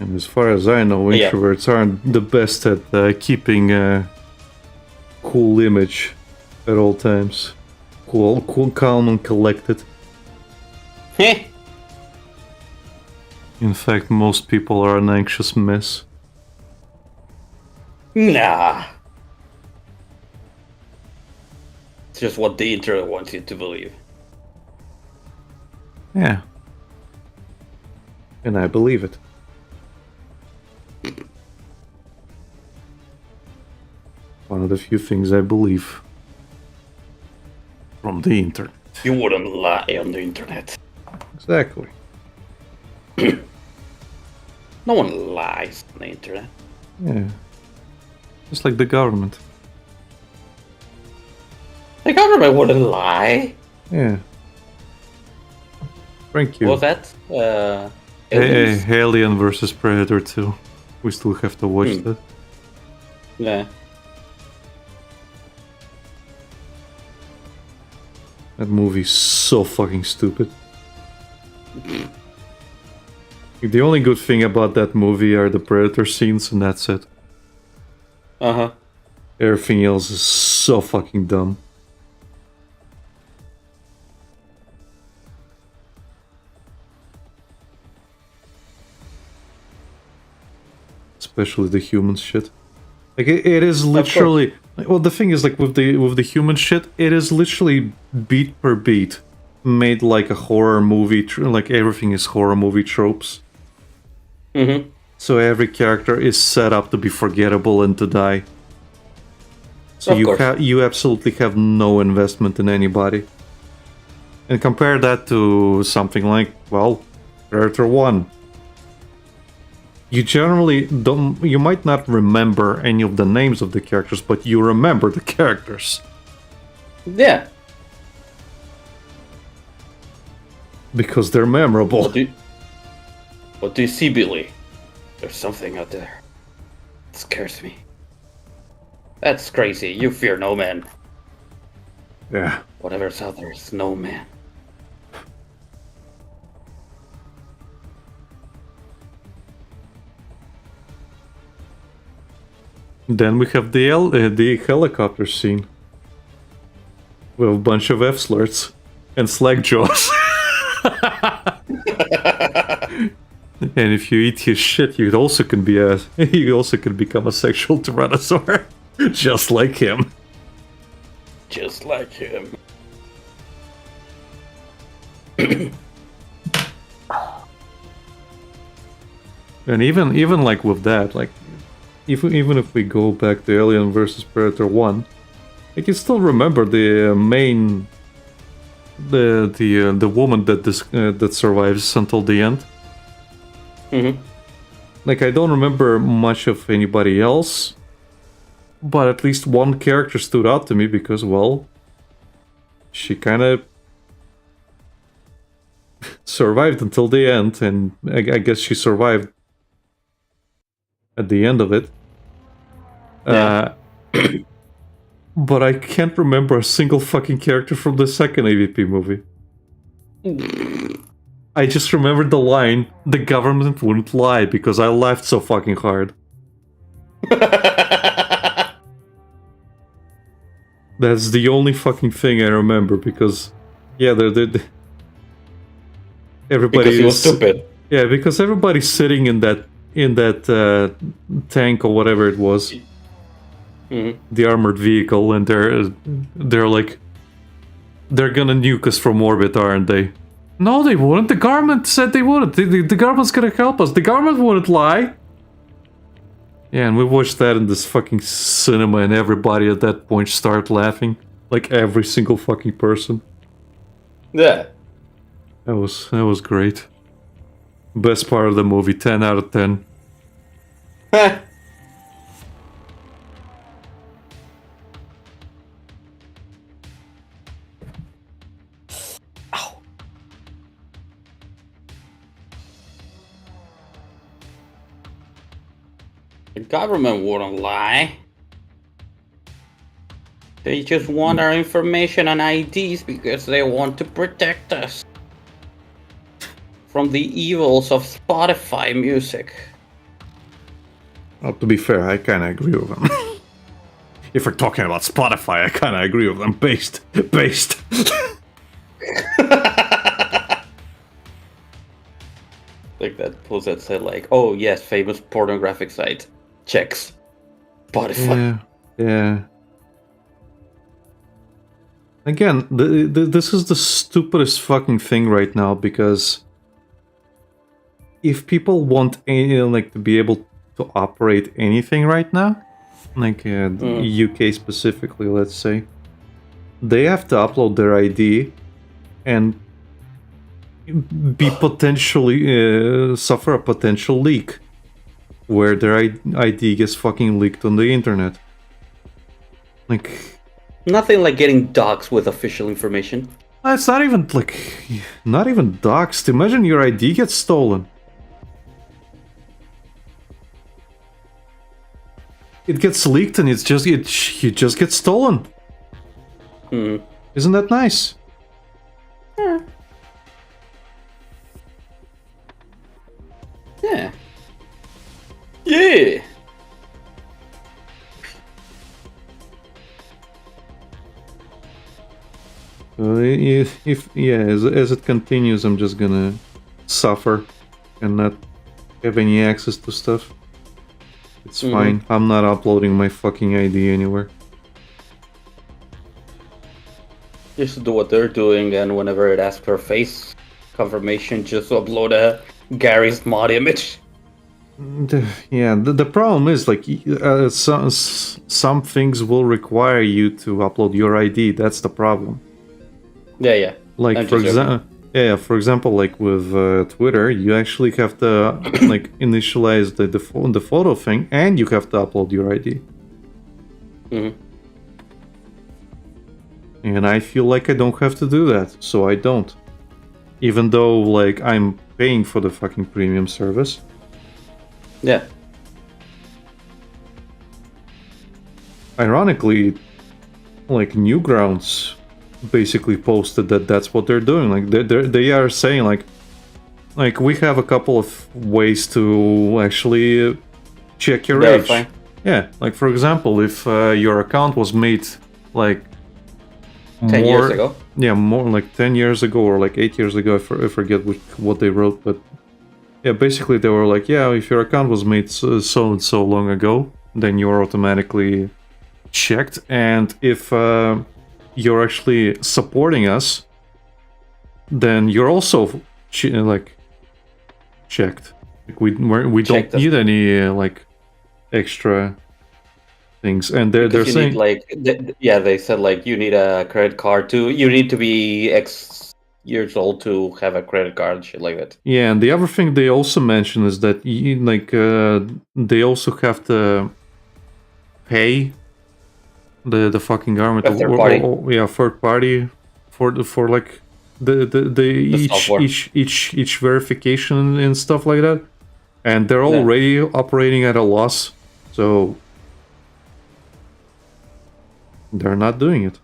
And as far as I know, introverts aren't the best at keeping a cool image at all times. Cool, calm and collected. Heh. In fact, most people are an anxious mess. Nah. It's just what the internet wants you to believe. Yeah. And I believe it. One of the few things I believe from the internet. You wouldn't lie on the internet. Exactly. No one lies on the internet. Yeah. Just like the government. The government wouldn't lie. Yeah. Thank you. What was that? Alien versus Predator 2. We still have to watch that. Yeah. That movie's so fucking stupid. The only good thing about that movie are the Predator scenes, and that's it. Uh-huh. Everything else is so fucking dumb. Especially the human shit. Like it is literally. Well, the thing is, like with the human shit, it is literally beat per beat made like a horror movie. Like everything is horror movie tropes. Mm-hmm. So every character is set up to be forgettable and to die. So you absolutely have no investment in anybody. And compare that to something like, well, Predator 1. you generally don't. You might not remember any of the names of the characters, but you remember the characters. Yeah. Because they're memorable. What do you see, Billy? There's something out there. It scares me. That's crazy. You fear no man. Yeah. Whatever's out there is no man. Then we have the helicopter scene. With a bunch of F-slurs and slag jaws. And if you eat his shit, you also can become a sexual tyrannosaur. Just like him. Just like him. And even like with that, like even if we go back to Alien vs Predator 1, I can still remember the main the woman that survives until the end. Mm-hmm. Like, I don't remember much of anybody else, but at least one character stood out to me because, well, she kind of survived until the end, and I guess she survived at the end of it. Yeah. But I can't remember a single fucking character from the second AVP movie. I just remembered the line, "The government wouldn't lie," because I laughed so fucking hard. That's the only fucking thing I remember, because, yeah, everybody because he was stupid. Yeah, because everybody's sitting in that tank or whatever it was, the armored vehicle, and they're like, they're gonna nuke us from orbit, aren't they? No, they wouldn't. The government said they wouldn't. The government's gonna help us. The government wouldn't lie. Yeah, and we watched that in this fucking cinema, and everybody at that point started laughing. Like, every single fucking person. Yeah. That was great. Best part of the movie, 10 out of 10. The government wouldn't lie. They just want our information and IDs because they want to protect us from the evils of Spotify music. Well, to be fair, I kind of agree with them. If we're talking about Spotify, I kind of agree with them. Based. Like that post that said, like, "Oh yes, famous pornographic site checks Spotify." Yeah. Again, this is the stupidest fucking thing right now, because if people want to be able to operate anything right now, like UK specifically, let's say, they have to upload their ID and be potentially suffer a potential leak where their ID gets fucking leaked on the internet. Like, nothing like getting doxxed with official information. it's not even doxed. Imagine your ID gets stolen. It gets leaked and you just get stolen. Isn't that nice? Yeah. Yeah. Yeah. As it continues, I'm just gonna suffer and not have any access to stuff. It's fine. I'm not uploading my fucking ID anywhere. Just do what they're doing, and whenever it asks for face confirmation, just upload a Gary's mod image. The problem is, like, some things will require you to upload your ID. That's the problem. Yeah. Like, for example, Yeah, for example, like with Twitter, you actually have to like initialize the photo thing, and you have to upload your ID. Mm-hmm. And I feel like I don't have to do that, so I don't. Even though, like, I'm paying for the fucking premium service. Yeah. Ironically, like, Newgrounds basically posted that that's what they're doing. Like, they are saying, like, we have a couple of ways to actually check your Verify. age. Yeah, like, for example, if your account was made, like, 10 years ago. Yeah, more like 10 years ago or like 8 years ago. I forget what they wrote, but yeah, basically they were like, yeah, if your account was made so and so long ago, then you're automatically checked. And if you're actually supporting us, then you're also checked. Like we don't need any like extra things, and they're saying they said like you need a credit card you need to be X years old to have a credit card and shit like that. Yeah, and the other thing they also mention is that they also have to pay the fucking government A third party. third party for like the each verification and stuff like that, and they're already operating at a loss, so they're not doing it.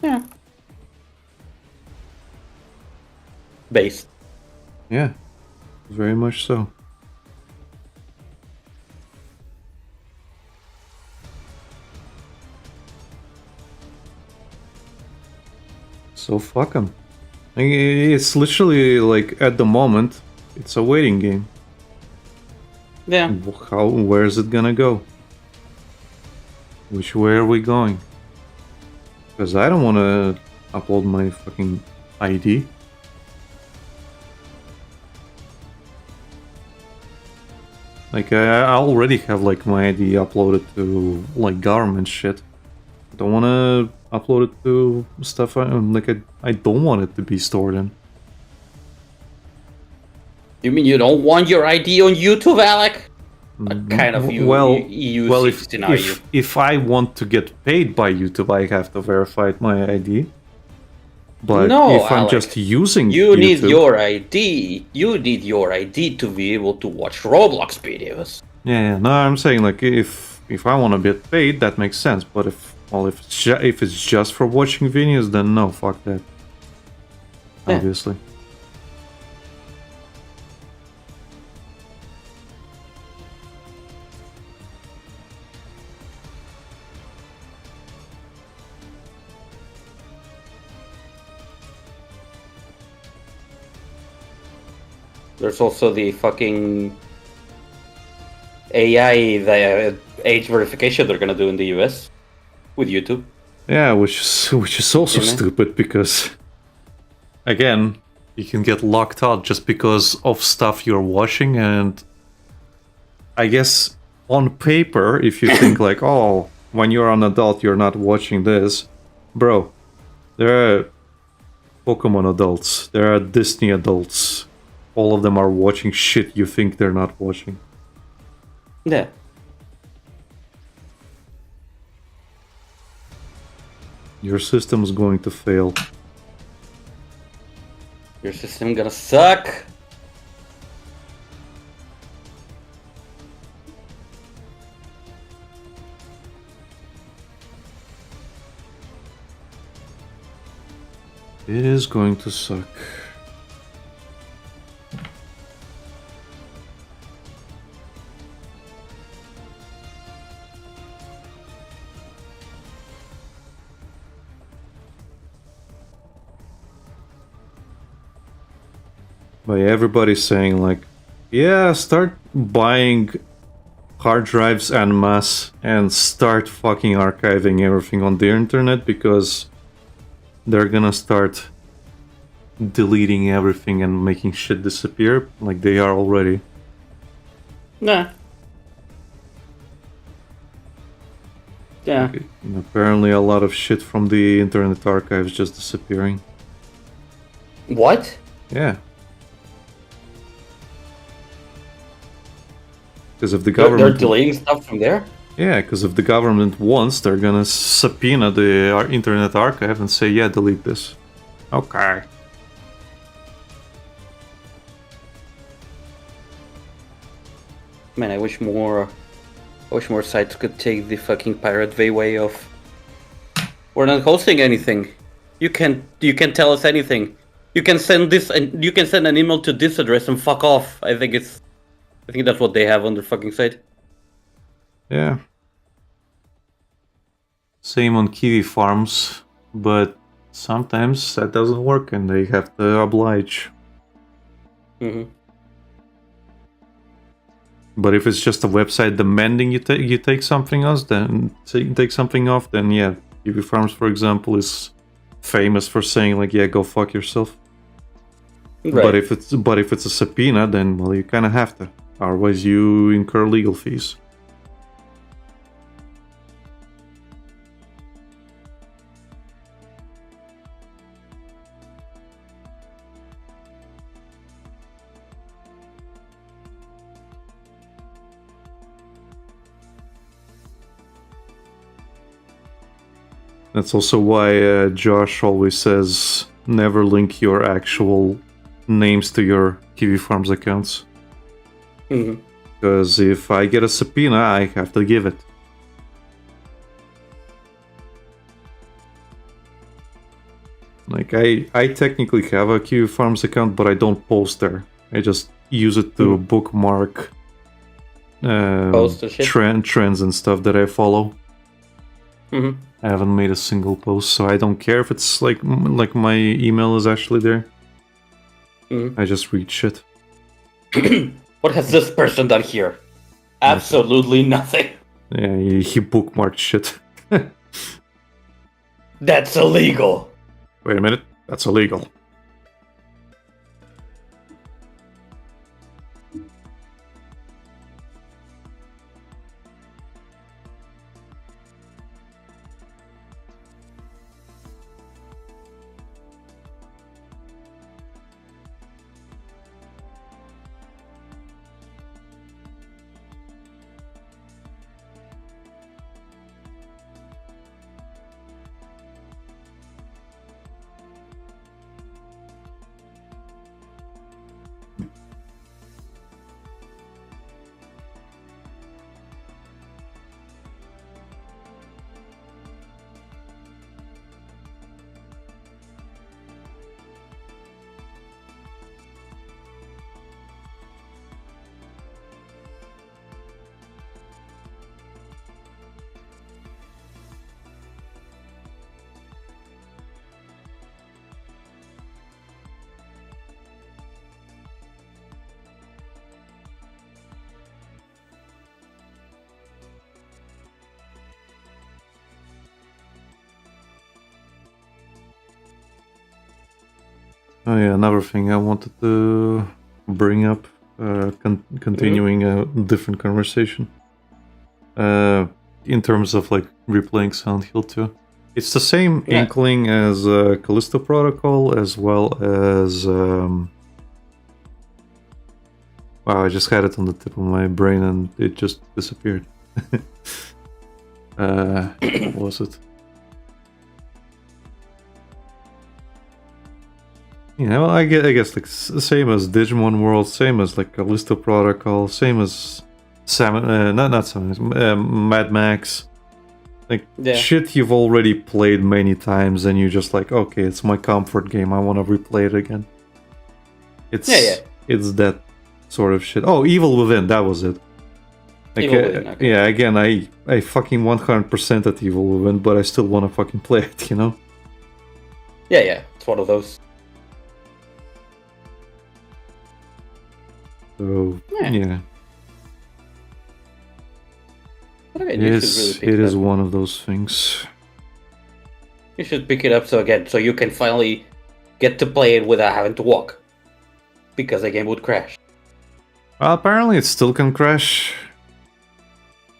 Yeah. Based. Yeah, very much so. So fuck them. It's literally like at the moment, it's a waiting game. Yeah. Where is it gonna go? Which way are we going? Because I don't want to upload my fucking ID. Like I already have like my ID uploaded to like government shit. I don't want to upload it to stuff I don't want it to be stored in. You mean you don't want your ID on YouTube, Alec? Kind of if I want to get paid by YouTube, I have to verify my ID. But no, if I'm Alec, just using you YouTube, need your ID. You need your ID to be able to watch Roblox videos. Yeah, no, I'm saying like if I want to get paid, that makes sense. But if it's just for watching videos, then no, fuck that. Yeah. Obviously. There's also the fucking AI, the age verification they're gonna do in the US with YouTube. Yeah, which is also stupid because, again, you can get locked out just because of stuff you're watching, and I guess on paper, if you think like, oh, when you're an adult, you're not watching this, bro. There are Pokemon adults, there are Disney adults. All of them are watching shit you think they're not watching. Yeah. Your system's going to fail. Your system gonna suck. It is going to suck. But everybody's saying like, yeah, start buying hard drives en masse and start fucking archiving everything on the internet, because they're gonna start deleting everything and making shit disappear like they are already. Nah. Yeah. Apparently a lot of shit from the Internet Archive is just disappearing. What? Yeah. Because if the They're government... deleting stuff from there? Yeah, because if the government wants, they're gonna subpoena the Internet Archive and say, yeah, delete this. Okay. Man, I wish more sites could take the fucking Pirate Bay way of... We're not hosting anything. You can tell us anything. You can send this and you can send an email to this address and fuck off. I think that's what they have on their fucking site. Yeah. Same on kiwi farms, but sometimes that doesn't work and they have to oblige. Mm-hmm. But if it's just a website demanding you take something else, then take something off, then yeah, kiwi farms, for example, is famous for saying like, yeah, go fuck yourself. Right. But if it's a subpoena, then well, you kind of have to. Otherwise, you incur legal fees. That's also why Josh always says never link your actual names to your Kiwi Farms accounts. Mm-hmm. Because if I get a subpoena, I have to give it. Like, I technically have a Kiwi Farms account, but I don't post there. I just use it to bookmark trends and stuff that I follow. Mm-hmm. I haven't made a single post, so I don't care if it's like my email is actually there. Mm-hmm. I just read shit. What has this person done here? Absolutely nothing. Yeah, he bookmarked shit. That's illegal. Wait a minute, that's illegal. Oh yeah, another thing I wanted to bring up, continuing a different conversation. In terms of like replaying Silent Hill 2. It's the same inkling as Callisto Protocol, as well as... wow, I just had it on the tip of my brain and it just disappeared. What was it? Yeah, well, I guess like same as Digimon World, same as like Callisto Protocol, same as Mad Max. Like shit you've already played many times, and you're just like, okay, it's my comfort game. I want to replay it again. It's that sort of shit. Oh, Evil Within, that was it. Like, Evil Within, okay. Yeah, again, I fucking 100% at Evil Within, but I still want to fucking play it, you know? Yeah, it's one of those. So, yeah. It is one of those things. You should pick it up so you can finally get to play it without having to walk. Because the game would crash. Well, apparently it still can crash.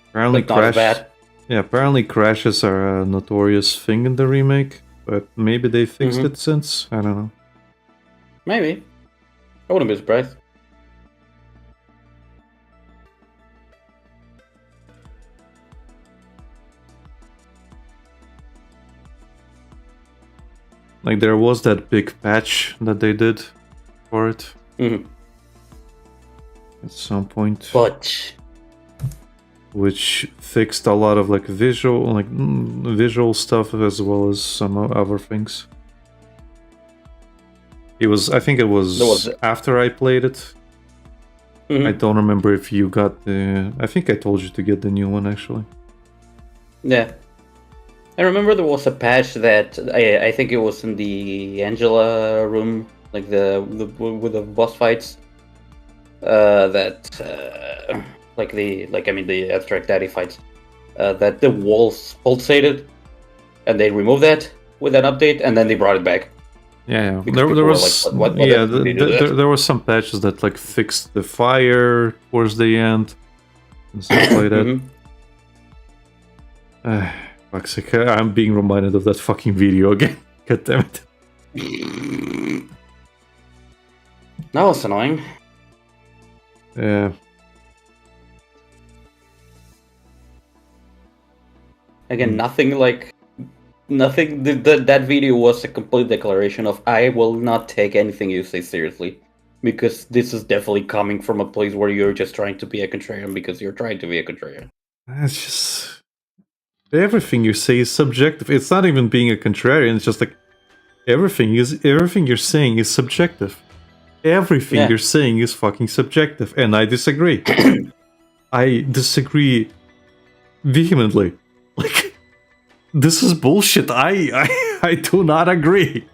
Apparently but not as bad. Yeah, apparently crashes are a notorious thing in the remake, but maybe they fixed it since. I don't know. Maybe. I wouldn't be surprised. Like, there was that big patch that they did for it Mm-hmm. at some point, But which fixed a lot of like visual stuff as well as some other things. I think it was after I played it. Mhm. I don't remember if you got I think I told you to get the new one actually. yeah. I remember there was a patch that I think it was in the Angela room, like the with the boss fights. The abstract daddy fights. That the walls pulsated, and they removed that with an update, and then they brought it back. Yeah, Because there people were was like, what yeah, did they do that? there were some patches that like fixed the fire towards the end and stuff like that. Mhm. Fuck's sake, I'm being reminded of that fucking video again. God damn it. That was annoying. Yeah. Again, nothing. That video was a complete declaration of I will not take anything you say seriously, because this is definitely coming from a place where you're just trying to be a contrarian because you're trying to be a contrarian. It's just everything you say is subjective. It's not even being a contrarian. It's just like everything you're saying is subjective. Everything you're saying is fucking subjective, and I disagree. I disagree vehemently. Like, this is bullshit. I do not agree.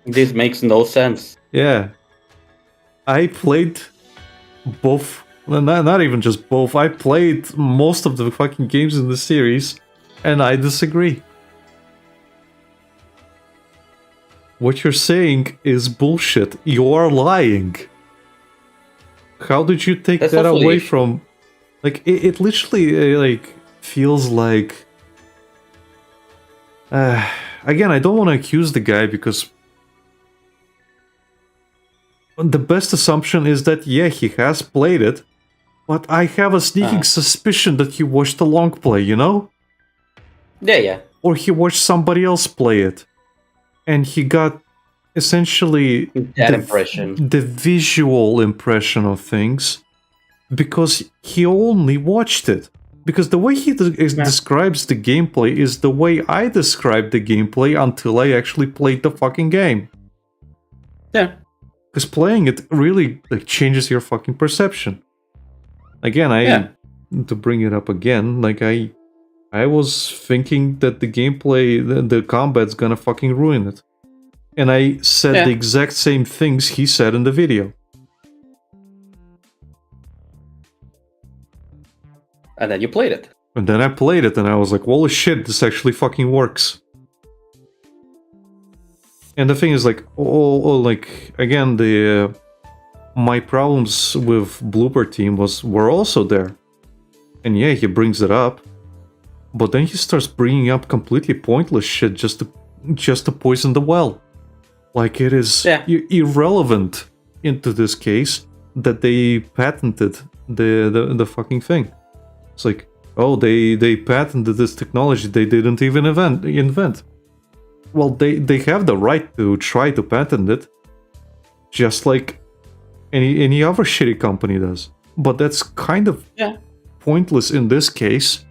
This makes no sense. Yeah. I played both. Well, not even just both. I played most of the fucking games in the series, and I disagree. What you're saying is bullshit. You are lying. How did you take that away from... Like, it literally, like, feels like... again, I don't want to accuse the guy because... The best assumption is that, yeah, he has played it, but I have a sneaking suspicion that he watched the long play, you know? Yeah. Or he watched somebody else play it, and he got essentially the visual impression of things because he only watched it. Because the way he describes the gameplay is the way I described the gameplay until I actually played the fucking game. Yeah. Because playing it really like changes your fucking perception. Again, to bring it up again, like I was thinking that the gameplay, the combat's gonna fucking ruin it. And I said the exact same things he said in the video. And then you played it. And then I played it and I was like, holy shit, this actually fucking works. And the thing is like, like, again, my problems with Blooper Team were also there. And yeah, he brings it up. But then he starts bringing up completely pointless shit just to poison the well. Like, it is irrelevant into this case that they patented the fucking thing. It's like, oh, they patented this technology they didn't even invent. Well, they have the right to try to patent it, just like any other shitty company does. But that's kind of pointless in this case.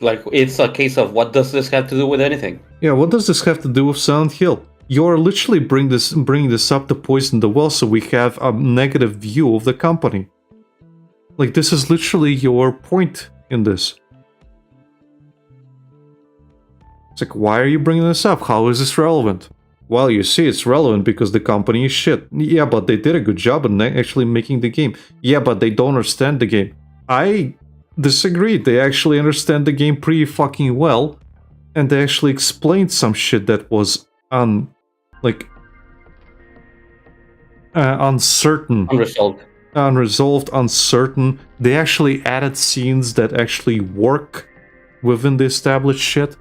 Like, it's a case of what does this have to do with anything? Yeah, what does this have to do with Silent Hill? You're literally bringing this up to poison the well so we have a negative view of the company. Like, this is literally your point in this. It's like, why are you bringing this up? How is this relevant? Well, you see, it's relevant because the company is shit. Yeah, but they did a good job in actually making the game. Yeah, but they don't understand the game. I disagree. They actually understand the game pretty fucking well. And they actually explained some shit that was uncertain. Unresolved, uncertain. They actually added scenes that actually work within the established shit.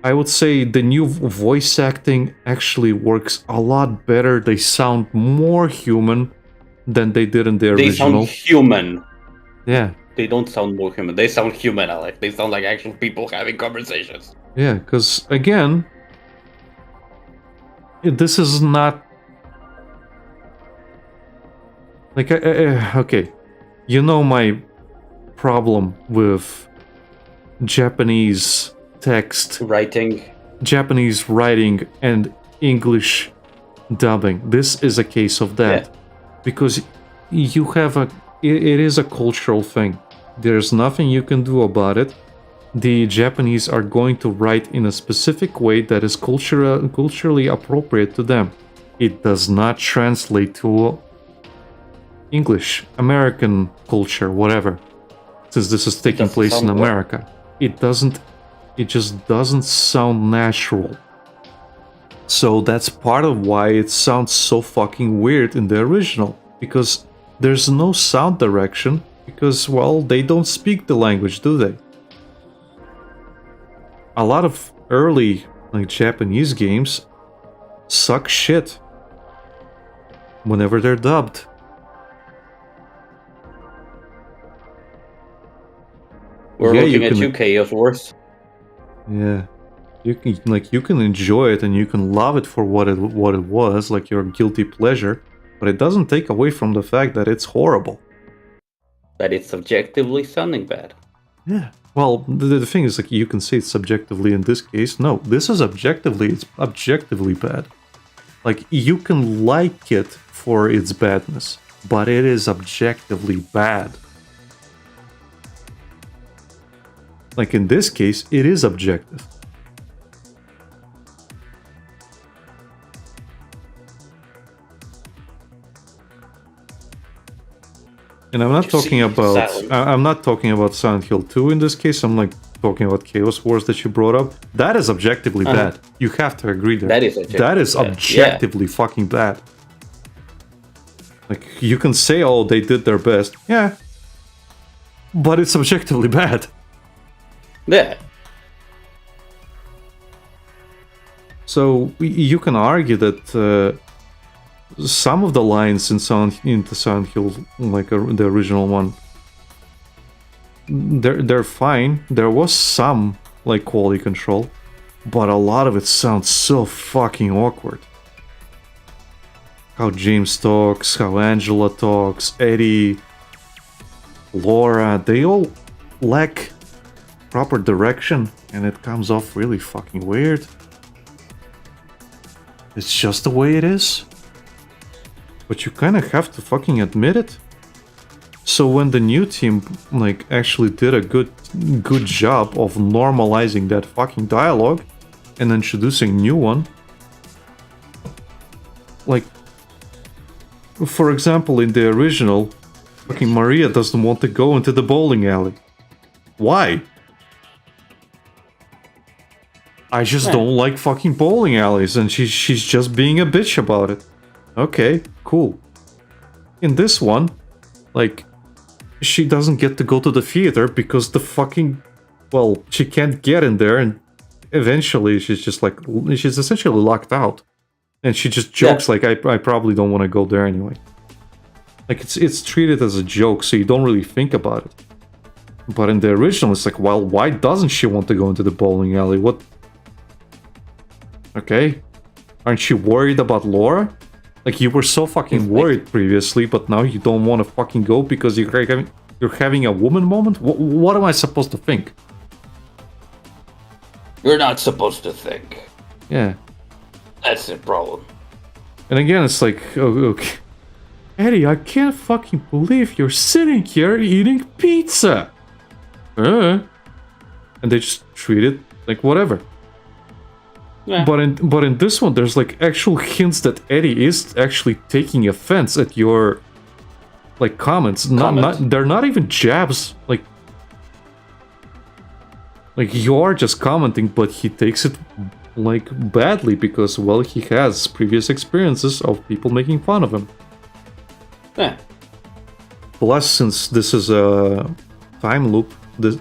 I would say the new voice acting actually works a lot better. They sound more human than they did in the original. They sound human. Yeah. They don't sound more human. They sound human, Alec. They sound like actual people having conversations. Yeah, because again, this is not like okay. You know my problem with Japanese text, Japanese writing, and English dubbing. This is a case of that because you have it is a cultural thing. There's nothing you can do about it. The Japanese are going to write in a specific way that is culturally appropriate to them. It does not translate to English, American culture, whatever. Since this is taking place in America, it just doesn't sound natural. So that's part of why it sounds so fucking weird in the original, because there's no sound direction, because, well, they don't speak the language, do they? A lot of early, like, Japanese games suck shit whenever they're dubbed. We're looking at you, Chaos Wars. Yeah. You can enjoy it and you can love it for what it was, like your guilty pleasure, but it doesn't take away from the fact that it's horrible. That it's subjectively sounding bad. Yeah. Well, the thing is, like, you can say it's subjectively in this case. No, this is it's objectively bad. Like, you can like it for its badness, but it is objectively bad. Like, in this case, it is objective. And I'm not talking about Silent Hill 2 in this case. I'm like talking about Chaos Wars that you brought up. That is objectively bad. You have to agree there. That is objectively fucking bad. Like, you can say, oh, they did their best. Yeah. But it's objectively bad. Yeah. So you can argue that some of the lines in Silent Hill, like the original one, they're fine. There was some like quality control, but a lot of it sounds so fucking awkward. How James talks, how Angela talks, Eddie, Laura, they all lack proper direction, and it comes off really fucking weird. It's just the way it is. But you kind of have to fucking admit it. So when the new team, like, actually did a good job of normalizing that fucking dialogue and introducing new one, like, for example, in the original, fucking Maria doesn't want to go into the bowling alley. Why? I just don't like fucking bowling alleys, and she's just being a bitch about it. Okay, cool. In this one, like, she doesn't get to go to the theater because the fucking, well, she can't get in there, and eventually she's essentially locked out. And she just jokes like, I probably don't want to go there anyway. Like, it's treated as a joke, so you don't really think about it. But in the original, it's like, well, why doesn't she want to go into the bowling alley? What? Okay. Aren't you worried about Laura? Like, you were so fucking worried previously, but now you don't want to fucking go because you're having a woman moment? What am I supposed to think? You're not supposed to think. Yeah. That's the problem. And again, it's like, okay. Eddie, I can't fucking believe you're sitting here eating pizza. And they just treat it like whatever. Yeah. But in this one, there's like actual hints that Eddie is actually taking offense at your like comments. They're not even jabs. Like you are just commenting, but he takes it like badly because, well, he has previous experiences of people making fun of him. Yeah. Plus, since this is a time loop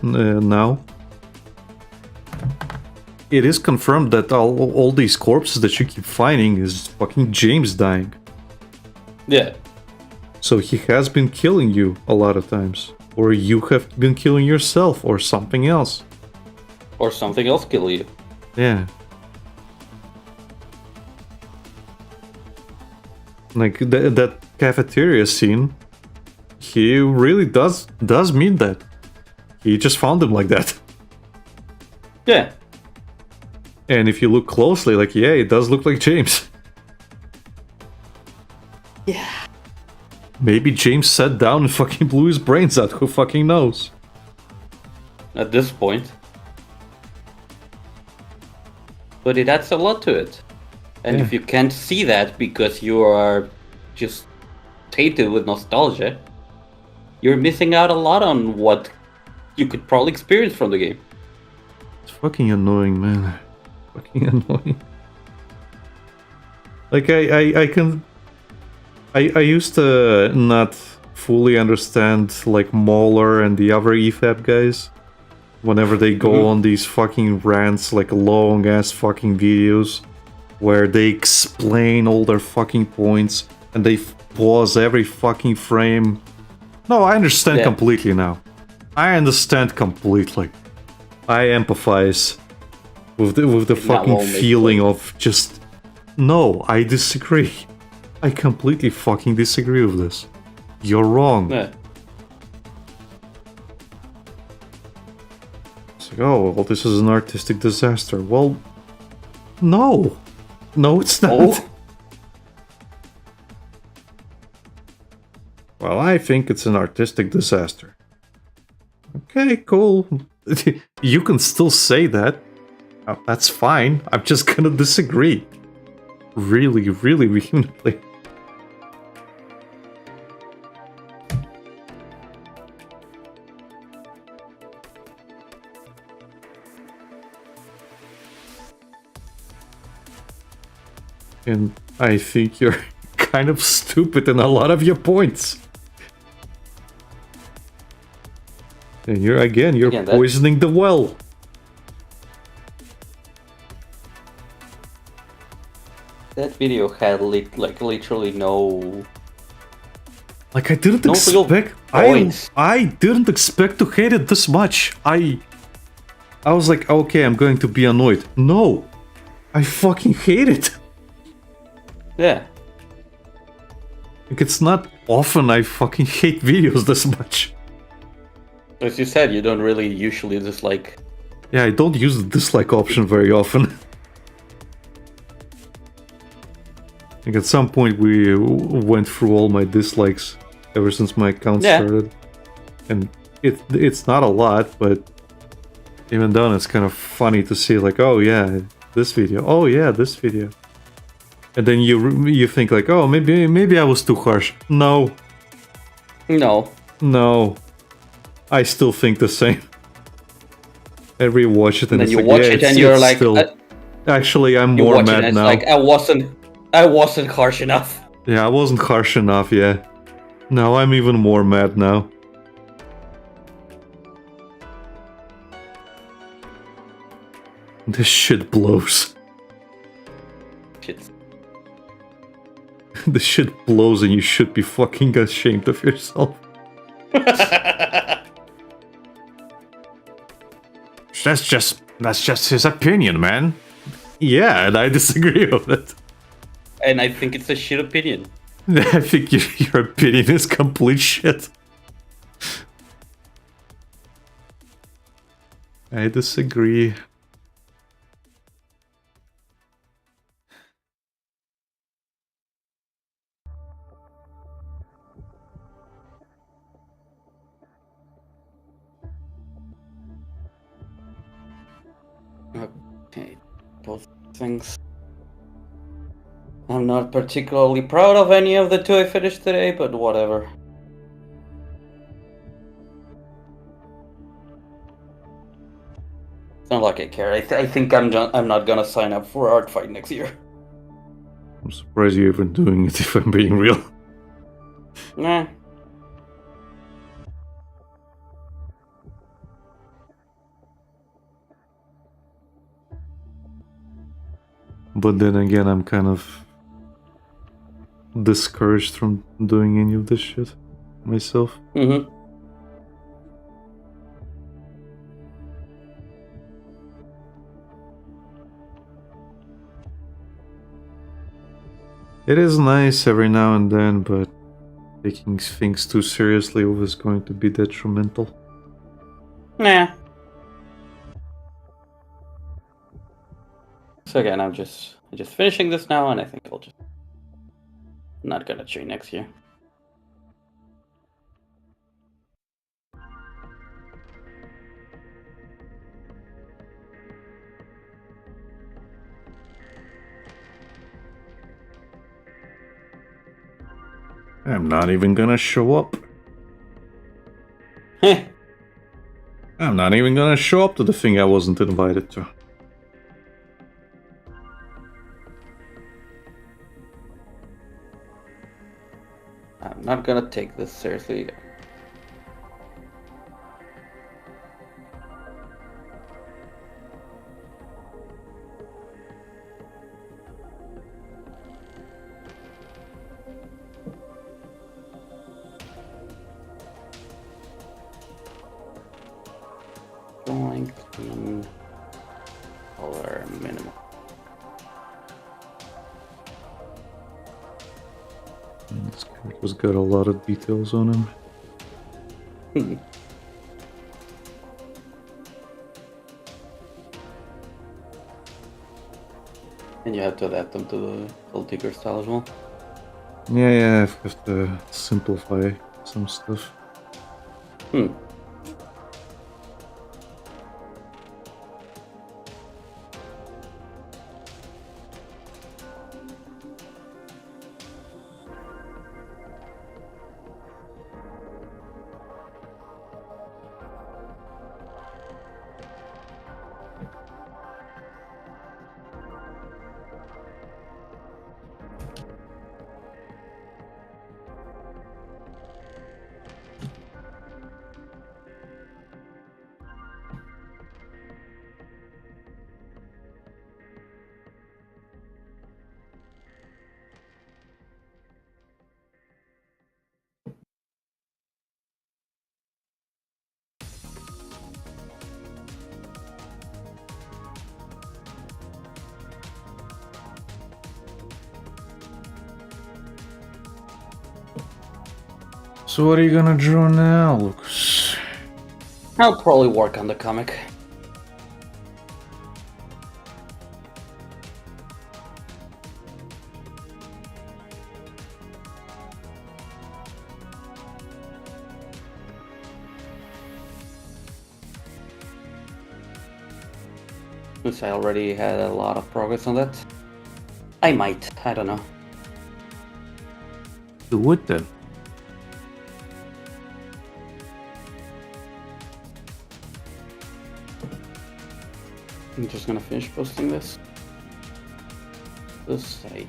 now, it is confirmed that all these corpses that you keep finding is fucking James dying. Yeah. So he has been killing you a lot of times. Or you have been killing yourself, or something else. Or something else kill you. Yeah. Like that cafeteria scene, he really does mean that. He just found him like that. Yeah. And if you look closely, like, yeah, it does look like James. Yeah. Maybe James sat down and fucking blew his brains out, who fucking knows? At this point. But it adds a lot to it. And if you can't see that because you are just tainted with nostalgia, you're missing out a lot on what you could probably experience from the game. It's fucking annoying, man. Fucking annoying. Like, I used to not fully understand, like, Mauler and the other EFAP guys. Whenever they go on these fucking rants, like long-ass fucking videos, where they explain all their fucking points, and they pause every fucking frame. No, I understand completely now. I understand completely. I empathize with the fucking feeling of just... No, I disagree. I completely fucking disagree with this. You're wrong. Yeah. It's like, oh, well, this is an artistic disaster. Well, no. No, it's not. Oh. Well, I think it's an artistic disaster. Okay, cool. You can still say that. That's fine. I'm just gonna disagree. Really, really vehemently. And I think you're kind of stupid in a lot of your points. And you're poisoning the well. That video had literally no... Like, I didn't expect... I didn't expect to hate it this much. I was like, okay, I'm going to be annoyed. No. I fucking hate it. Yeah. Like, it's not often I fucking hate videos this much. As you said, you don't really usually dislike... Yeah, I don't use the dislike option very often. Like, at some point we went through all my dislikes ever since my account started. And it's not a lot, but even then it's kind of funny to see, like, oh yeah, this video. Oh yeah, this video. And then you think like, oh, maybe I was too harsh. No. No. I still think the same. I rewatch it and then it's you like, watch it and you're like, actually, I'm more mad now. Like, I wasn't harsh enough. Yeah, I wasn't harsh enough. Yeah. Now I'm even more mad now. This shit blows. Shit. This shit blows, and you should be fucking ashamed of yourself. That's just his opinion, man. Yeah, and I disagree with it. And I think it's a shit opinion. I think your opinion is complete shit. I disagree. Okay, both things. I'm not particularly proud of any of the two I finished today, but whatever. It's not like I care. I think I'm not gonna sign up for Art Fight next year. I'm surprised you're even doing it, if I'm being real. Nah. But then again, I'm kind of discouraged from doing any of this shit myself. Mm-hmm. It is nice every now and then, but taking things too seriously was going to be detrimental. Nah. So again, I'm just finishing this now, and I think I'll just not gonna tree next year. I'm not even gonna show up. Heh. I'm not even gonna show up to the thing I wasn't invited to. I'm not gonna take this seriously again. Drawing clean color minimum. This character's got a lot of details on him. And you have to adapt them to the Gold Digger style as well. Yeah, I have to simplify some stuff. So what are you gonna draw now, Lucas? I'll probably work on the comic. Since I already had a lot of progress on that. I might, I don't know. Do it then. I'm just gonna finish posting this. This site.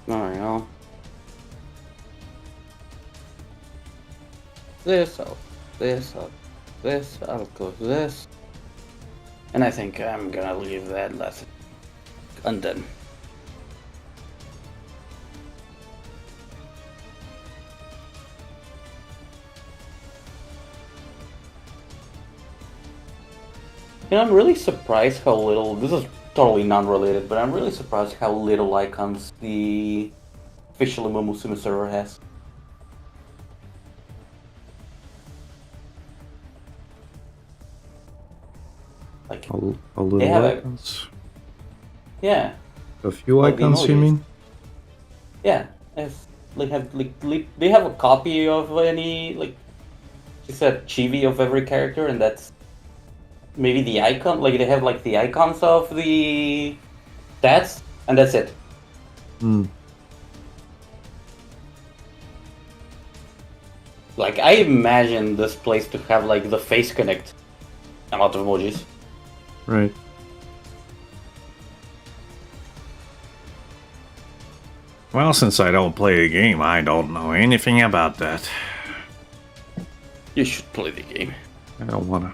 don't know. This, I'll go this. And I think I'm gonna leave that lesson undone. I'm really surprised how little, this is totally non-related, but I'm really surprised how little icons the official Momosume server has. Like, A little icons? Yeah. A few icons, you mean? Yeah. If they have a copy of any, like, just a chibi of every character, and that's maybe the icon, like they have like the icons of the stats, and that's it. Like, I imagine this place to have like the face connect amount of emojis. Right. Well, since I don't play the game, I don't know anything about that. You should play the game. I don't wanna.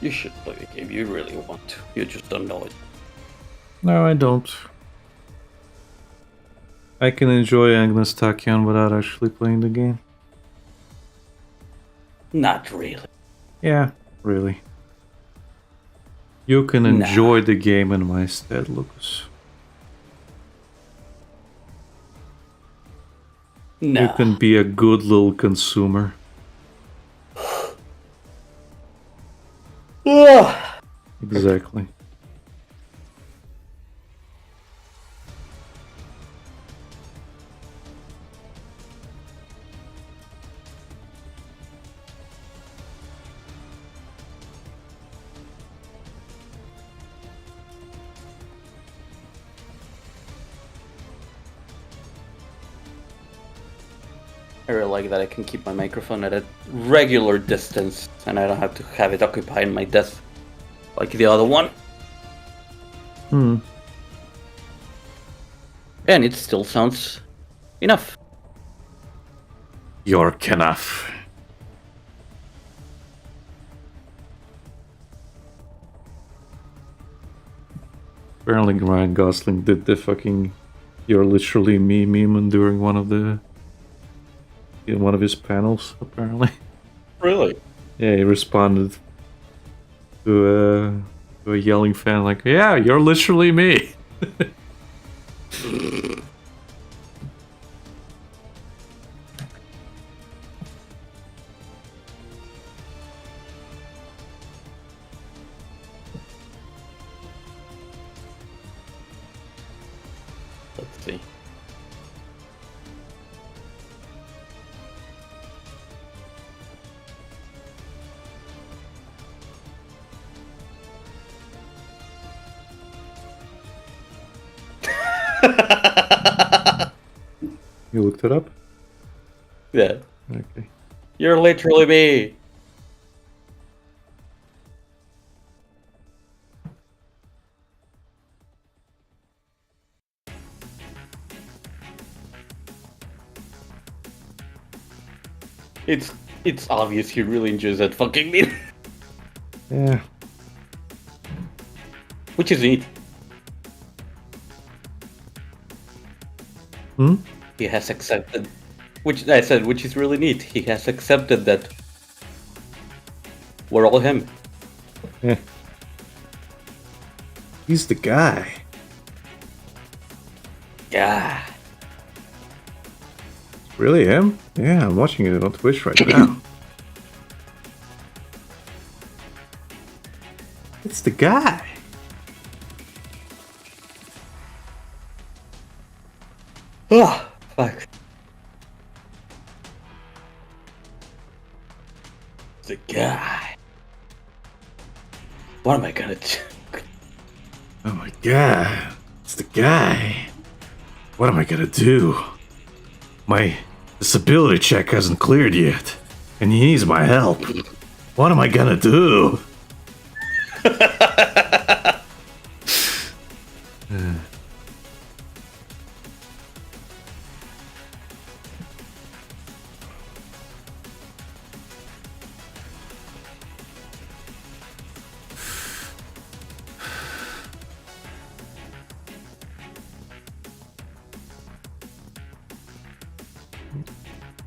You should play the game. You really want to. You just don't know it. No, I don't. I can enjoy Agnes Tachyon without actually playing the game. Not really. Yeah, really. You can enjoy the game in my stead, Lucas. Nah. You can be a good little consumer. Exactly. I really like that I can keep my microphone at a regular distance and I don't have to have it occupying my desk like the other one. And it still sounds enough. You're enough. Apparently Ryan Gosling did the fucking "You're literally me" meme during one of his panels, apparently. Really? Yeah, he responded to a yelling fan like, "Yeah, you're literally me." Let's see. You looked it up? Yeah. Okay. You're literally me. It's obvious he really enjoys that fucking meme. Yeah. Which is neat. He has accepted, which is really neat. He has accepted that we're all him. Yeah. He's the guy. Yeah. Really him? Yeah, I'm watching it on Twitch right now. It's the guy. Oh, fuck. The guy. What am I gonna do? Oh my god, it's the guy. What am I gonna do? My disability check hasn't cleared yet, and he needs my help. What am I gonna do?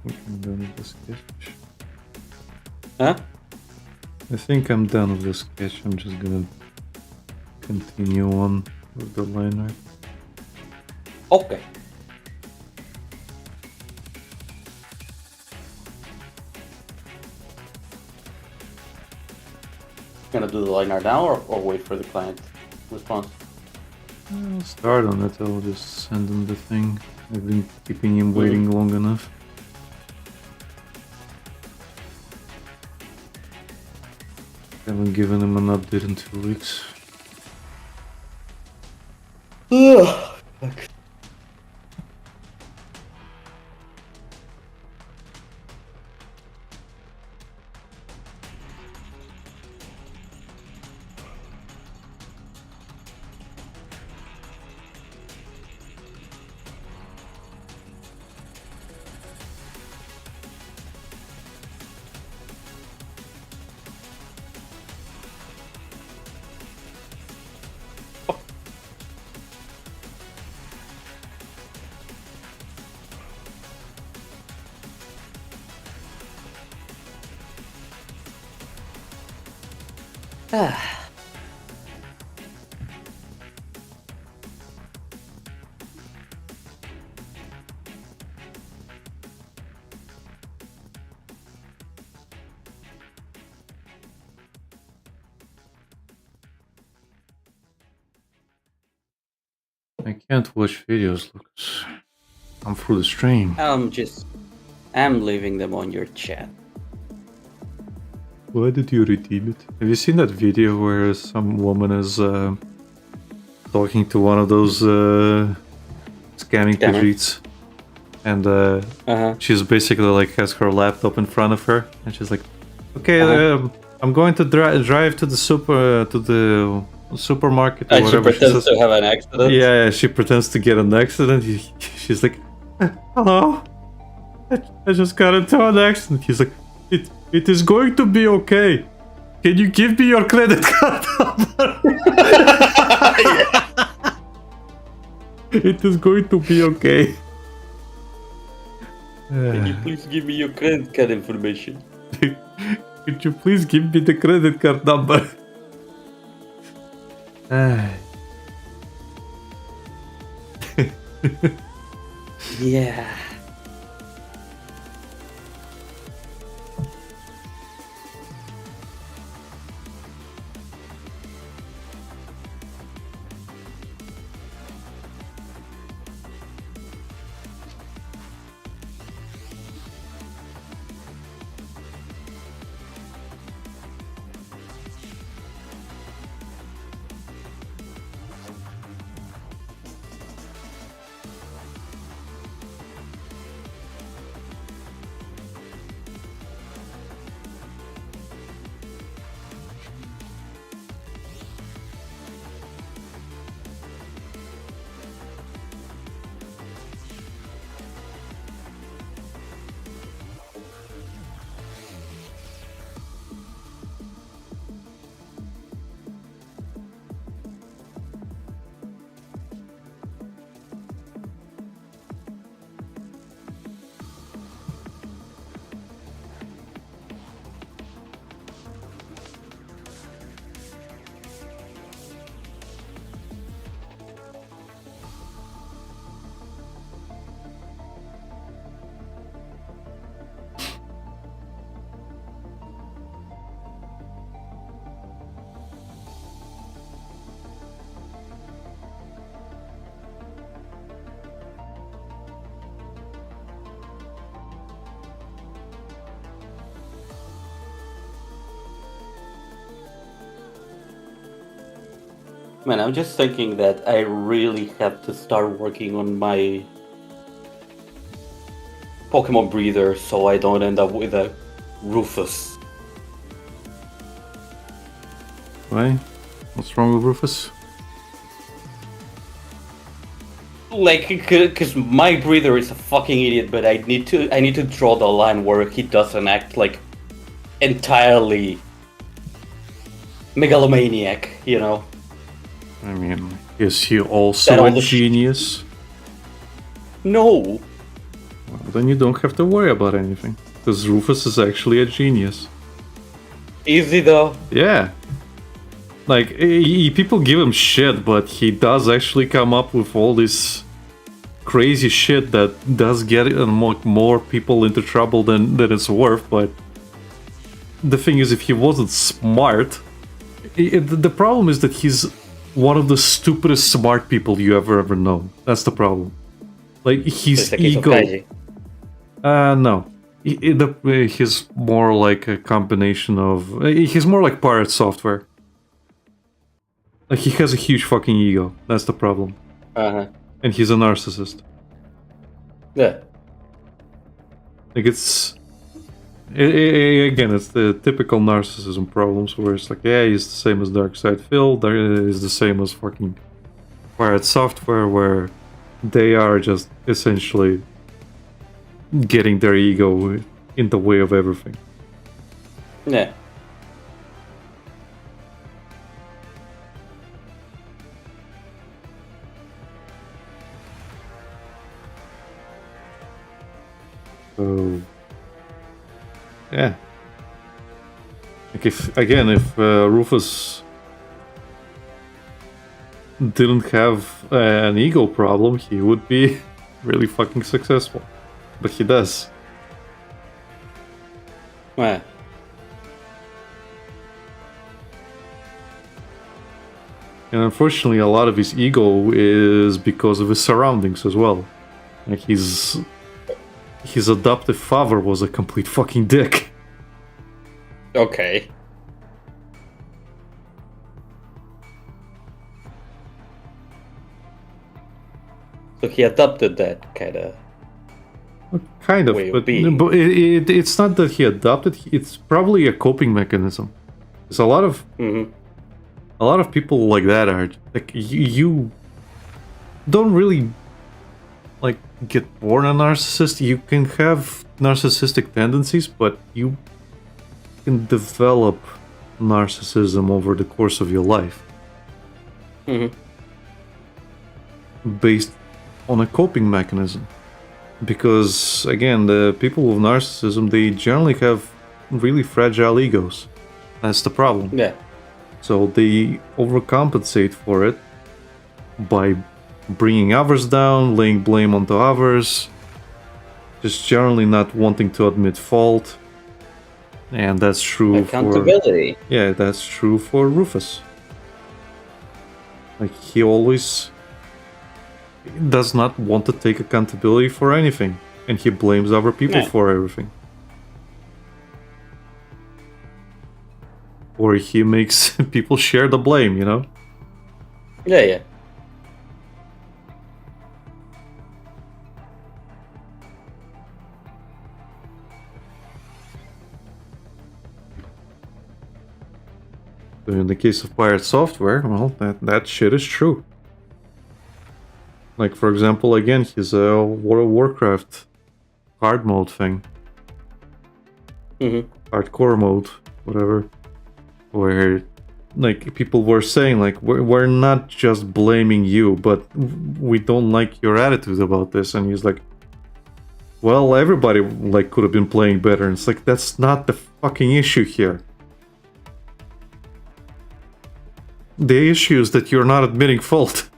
think I'm done with the sketch. Huh? I think I'm done with the sketch. I'm just gonna continue on with the line art. Okay. Gonna do the line art now or wait for the client response? I'll start on it. I'll just send him the thing. I've been keeping him waiting long enough. Haven't given him an update in 2 weeks. Ugh. Fuck. Ah. I can't watch videos, Lucas. I'm through the stream. I'm leaving them on your chat. Why did you redeem it? Have you seen that video where some woman is talking to one of those scamming Pidgeots? And she's basically like has her laptop in front of her, and she's like, "Okay, I'm going to drive to the supermarket or And she whatever." pretends to have an accident. Yeah, she pretends to get an accident. She's like, "Hello, I just got into an accident." He's like, It is going to be okay. Can you give me your credit card number?" It is going to be okay. Can you please give me your credit card information? Could you please give me the credit card number? Yeah. Man, I'm just thinking that I really have to start working on my Pokemon breeder so I don't end up with a Rufus. Why? What's wrong with Rufus? Like, because my breeder is a fucking idiot, but I need to draw the line where he doesn't act like entirely megalomaniac, you know? I mean, is he also a genius? No. Well, Then you don't have to worry about anything. Because Rufus is actually a genius. Easy though. Yeah. Like, people give him shit, but he does actually come up with all this crazy shit that does get more people into trouble than it's worth. But the thing is, if he wasn't smart, the problem is that he's one of the stupidest smart people you ever known. That's the problem. Like, his ego. No. He's more like a combination of. He's more like Pirate Software. Like, he has a huge fucking ego. That's the problem. And he's a narcissist. Yeah. Like, again, it's the typical narcissism problems where it's like, yeah, he's the same as Darkside Phil, he's the same as fucking Pirate Software, where they are just essentially getting their ego in the way of everything. Yeah. So, yeah. Like, if Rufus didn't have an ego problem, he would be really fucking successful. But he does. Yeah. And unfortunately, a lot of his ego is because of his surroundings as well. Like, his adoptive father was a complete fucking dick. Okay. So he adopted that kind of. Kind of, way of but being. it's not that he adopted. It's probably a coping mechanism. There's a lot of people like that are like you don't really like get born a narcissist. You can have narcissistic tendencies, but you can develop narcissism over the course of your life, based on a coping mechanism. Because, again, the people with narcissism, they generally have really fragile egos. That's the problem. Yeah. So they overcompensate for it by bringing others down, laying blame onto others, just generally not wanting to admit fault. And that's true Accountability. Yeah, that's true for Rufus. Like, he always does not want to take accountability for anything, and he blames other people for everything. Or he makes people share the blame, you know? Yeah, yeah. So in the case of Pirate Software, well, that shit is true. Like, for example, again, his World of Warcraft hard mode thing. Hardcore mode, whatever. Where, like, people were saying, like, we're not just blaming you, but we don't like your attitude about this. And he's like, well, everybody, like, could have been playing better. And it's like, that's not the fucking issue here. The issue is that you're not admitting fault.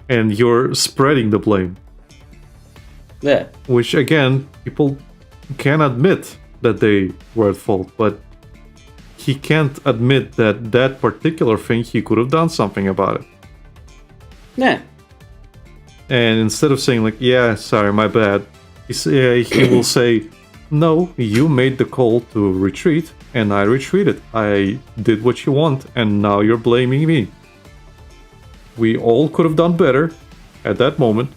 And you're spreading the blame. Yeah. Which, again, people can admit that they were at fault, but he can't admit that that particular thing he could have done something about it. Yeah. And instead of saying, like, yeah, sorry, my bad, he will say, no, you made the call to retreat, and I retreated. I did what you want, and now you're blaming me. We all could have done better at that moment.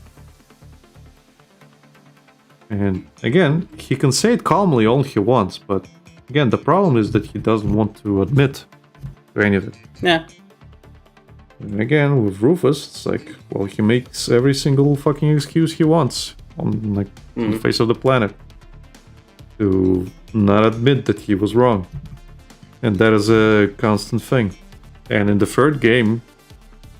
And again, he can say it calmly all he wants, but again, the problem is that he doesn't want to admit to any of it. Yeah. And again, with Rufus, it's like, well, he makes every single fucking excuse he wants on, like, on the face of the planet to not admit that he was wrong. And that is a constant thing. And in the third game,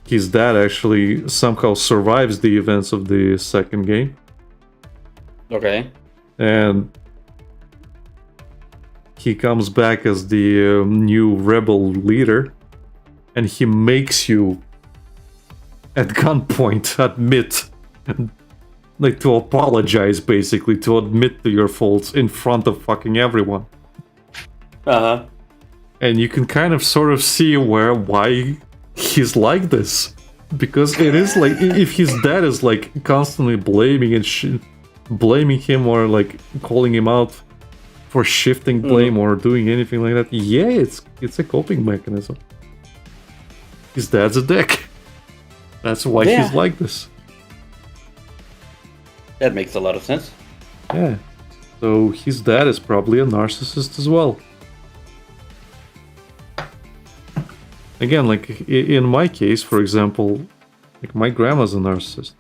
his dad actually somehow survives the events of the second game. Okay. And he comes back as the new rebel leader, and he makes you at gunpoint admit, like, to apologize, basically, to admit to your faults in front of fucking everyone. Uh-huh. And you can kind of sort of see why he's like this. Because it is like, if his dad is like constantly blaming and blaming him, or like calling him out for shifting blame or doing anything like that, yeah, it's a coping mechanism. His dad's a dick. That's why he's like this. That makes a lot of sense. Yeah. So his dad is probably a narcissist as well. Again, like in my case, for example, like my grandma's a narcissist.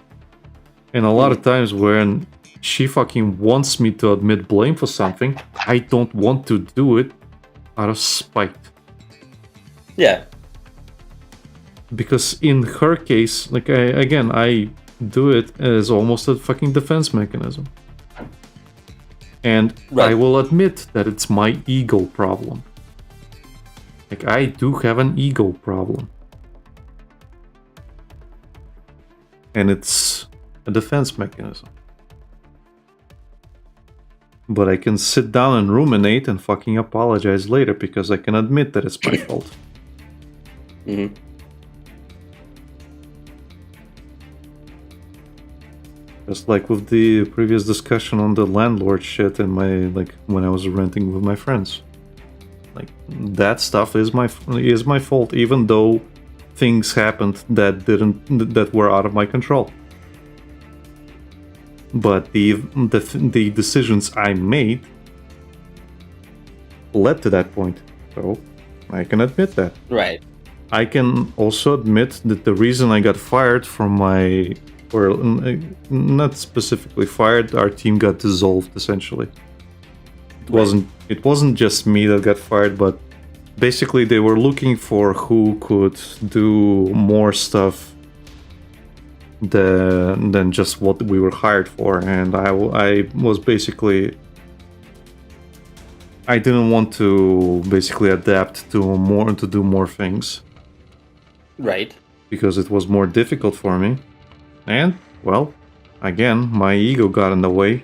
And a lot of times when she fucking wants me to admit blame for something, I don't want to do it out of spite. Yeah. Because in her case, like I do it as almost a fucking defense mechanism. And I will admit that it's my ego problem. Like, I do have an ego problem. And it's a defense mechanism. But I can sit down and ruminate and fucking apologize later because I can admit that it's my fault. Mm-hmm. Just like with the previous discussion on the landlord shit and like when I was renting with my friends. Like, that stuff is my fault, even though things happened that were out of my control. But the decisions I made led to that point, so I can admit that. Right. I can also admit that the reason I got fired from not specifically fired, our team got dissolved essentially. It wasn't just me that got fired, but basically they were looking for who could do more stuff than just what we were hired for, and I was basically, I didn't want to basically adapt to do more things. Right. Because it was more difficult for me, and well, again, my ego got in the way.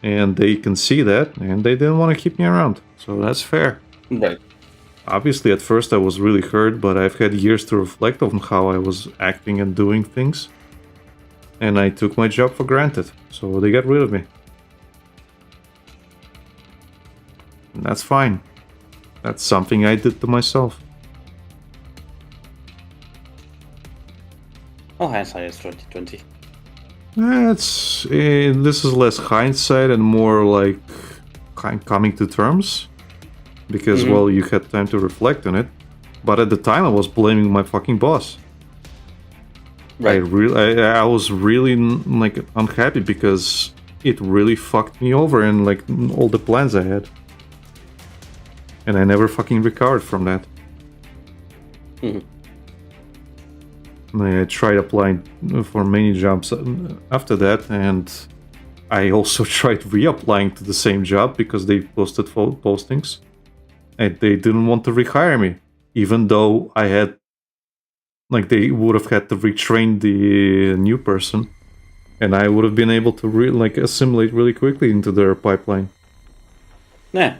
And they can see that, and they didn't want to keep me around. So that's fair. Right. Obviously, at first I was really hurt, but I've had years to reflect on how I was acting and doing things. And I took my job for granted, so they got rid of me. And that's fine. That's something I did to myself. Oh, hindsight is 2020. This is less hindsight and more like coming to terms, because well, you had time to reflect on it, but at the time I was blaming my fucking boss. Right. I was really like unhappy because it really fucked me over and like all the plans I had, and I never fucking recovered from that. I tried applying for many jobs after that, and I also tried reapplying to the same job because they posted postings, and they didn't want to rehire me, even though I had, like, they would have had to retrain the new person, and I would have been able to assimilate really quickly into their pipeline. Yeah.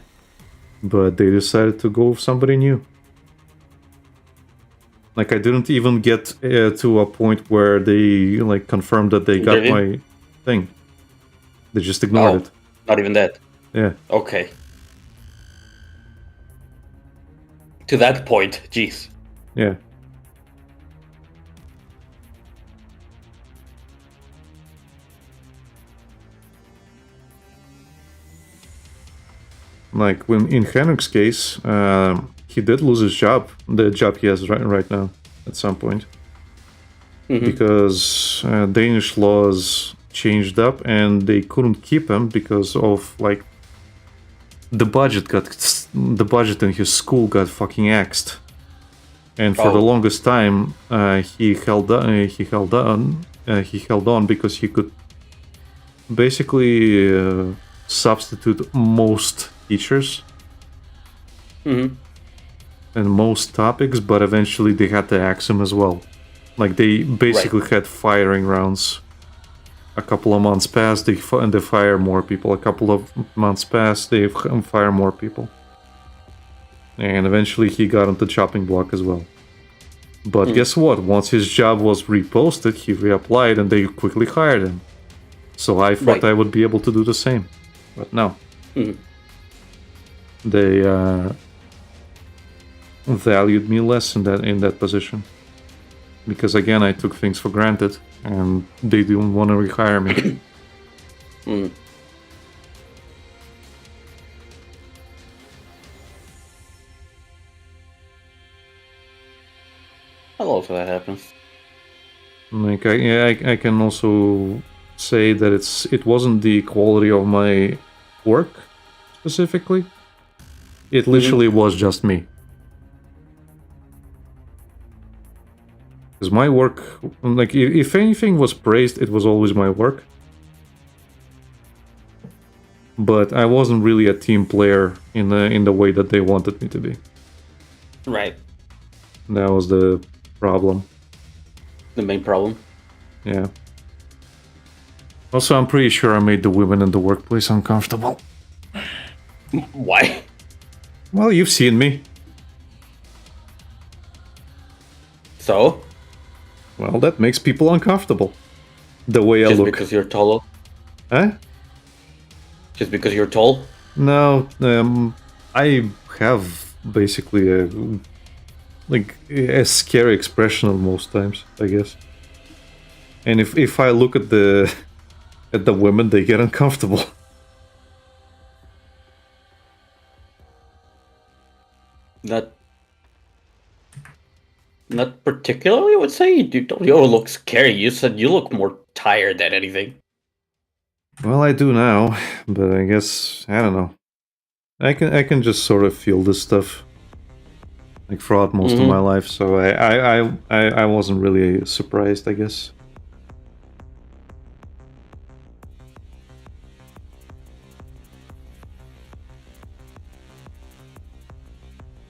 But they decided to go with somebody new. Like, I didn't even get to a point where they like confirmed that they got my thing. They just ignored it. Not even that. Yeah. Okay. To that point, jeez. Yeah. Like when in Henrik's case, he did lose his job, the job he has right now, at some point, because Danish laws changed up and they couldn't keep him because of like the budget in his school got fucking axed, and for the longest time he held on because he could basically substitute most teachers Mm-hmm. and most topics, but eventually they had to axe them as well. Like they basically had firing rounds. A couple of months pass, they fire more people. A couple of months pass, they fire more people. And eventually he got on the chopping block as well. But guess what? Once his job was reposted, he reapplied and they quickly hired him. So I thought I would be able to do the same. But no. They valued me less in that position. Because again, I took things for granted and they didn't want to rehire me. Well, also that happens. Like I can also say that it wasn't the quality of my work specifically. It literally was just me. Because my work, like if anything was praised, it was always my work. But I wasn't really a team player in the way that they wanted me to be. Right. That was the problem. The main problem. Yeah. Also, I'm pretty sure I made the women in the workplace uncomfortable. Why? Well, you've seen me. So? Well, that makes people uncomfortable. The way I Just look. because you're tall? Huh? Just because you're tall? No, I have basically a scary expression on most times, I guess. And if I look at the women, they get uncomfortable. Not particularly, I would say. You don't look scary. You said you look more tired than anything. Well, I do now, but I guess I don't know. I can just sort of feel this stuff like throughout most of my life, so I wasn't really surprised, I guess.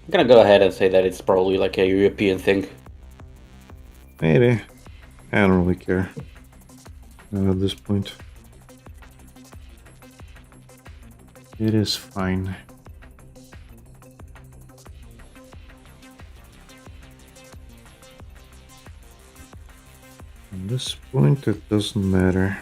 I'm gonna go ahead and say that it's probably like a European thing. Maybe. I don't really care at this point. It is fine. At this point, it doesn't matter.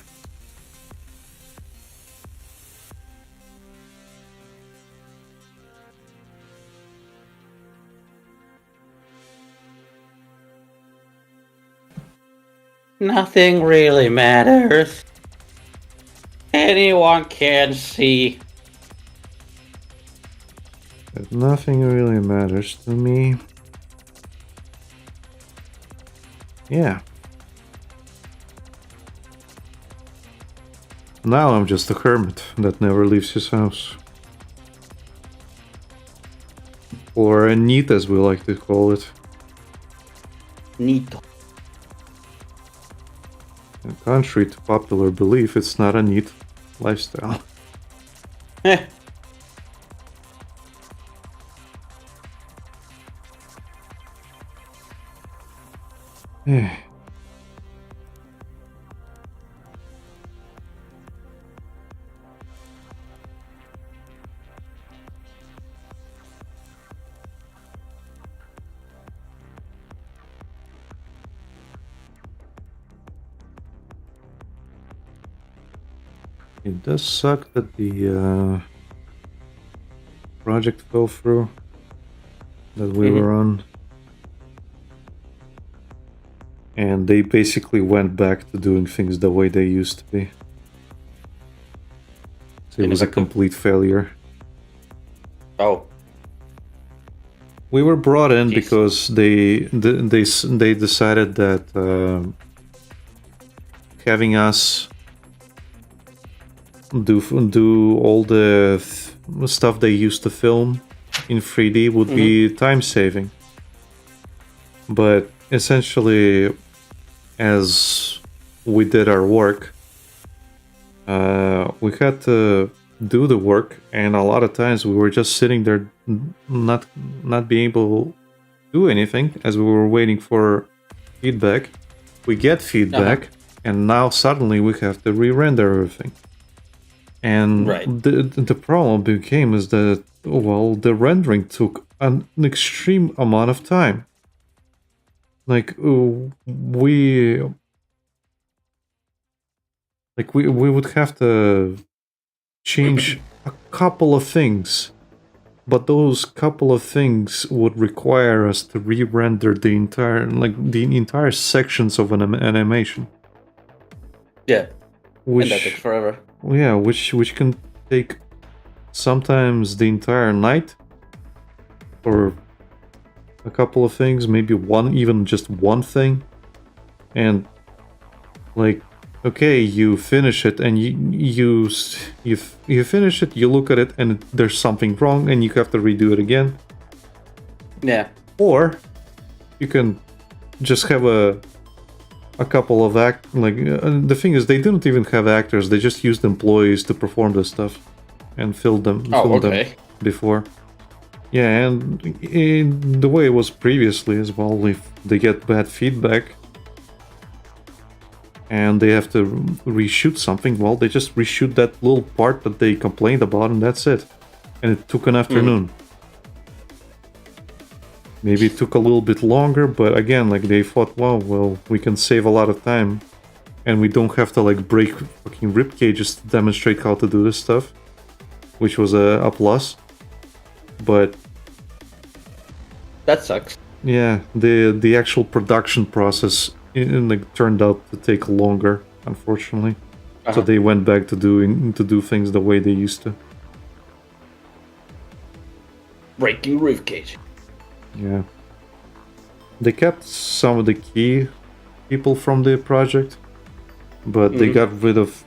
Nothing really matters. Anyone can see. But nothing really matters to me. Yeah. Now I'm just a hermit that never leaves his house. Or a neat, as we like to call it. Neat. Contrary to popular belief, it's not a neat lifestyle. Eh. Eh. It does suck that the project fell through that we were on. And they basically went back to doing things the way they used to be. So it was a complete failure. Oh. We were brought in because they decided that having us do all the stuff they used to film in 3D would be time saving. But essentially, as we did our work, we had to do the work, and a lot of times we were just sitting there, not being able to do anything as we were waiting for feedback. We get feedback, and now suddenly we have to re-render everything. And Right. the problem became is that, well, the rendering took an extreme amount of time. Like we would have to change a couple of things, but those couple of things would require us to re-render the entire sections of an animation. Yeah. And that takes Which forever. yeah, which can take sometimes the entire night, or a couple of things, maybe even just one thing. And like, okay, you finish it and you finish it, you look at it and there's something wrong and you have to redo it again. Yeah. Or you can just have a couple of the thing is, they didn't even have actors, they just used employees to perform this stuff and film them before. Yeah, and in the way it was previously as well, if they get bad feedback and they have to reshoot something, well, they just reshoot that little part that they complained about, and that's it. And it took an afternoon. Maybe it took a little bit longer, but again, like, they thought, wow, well, we can save a lot of time, and we don't have to like break fucking rib cages to demonstrate how to do this stuff, which was a plus. But that sucks. Yeah, the actual production process turned out to take longer, unfortunately. So they went back to do things the way they used to. Breaking rib cage. Yeah. They kept some of the key people from the project, but they got rid of,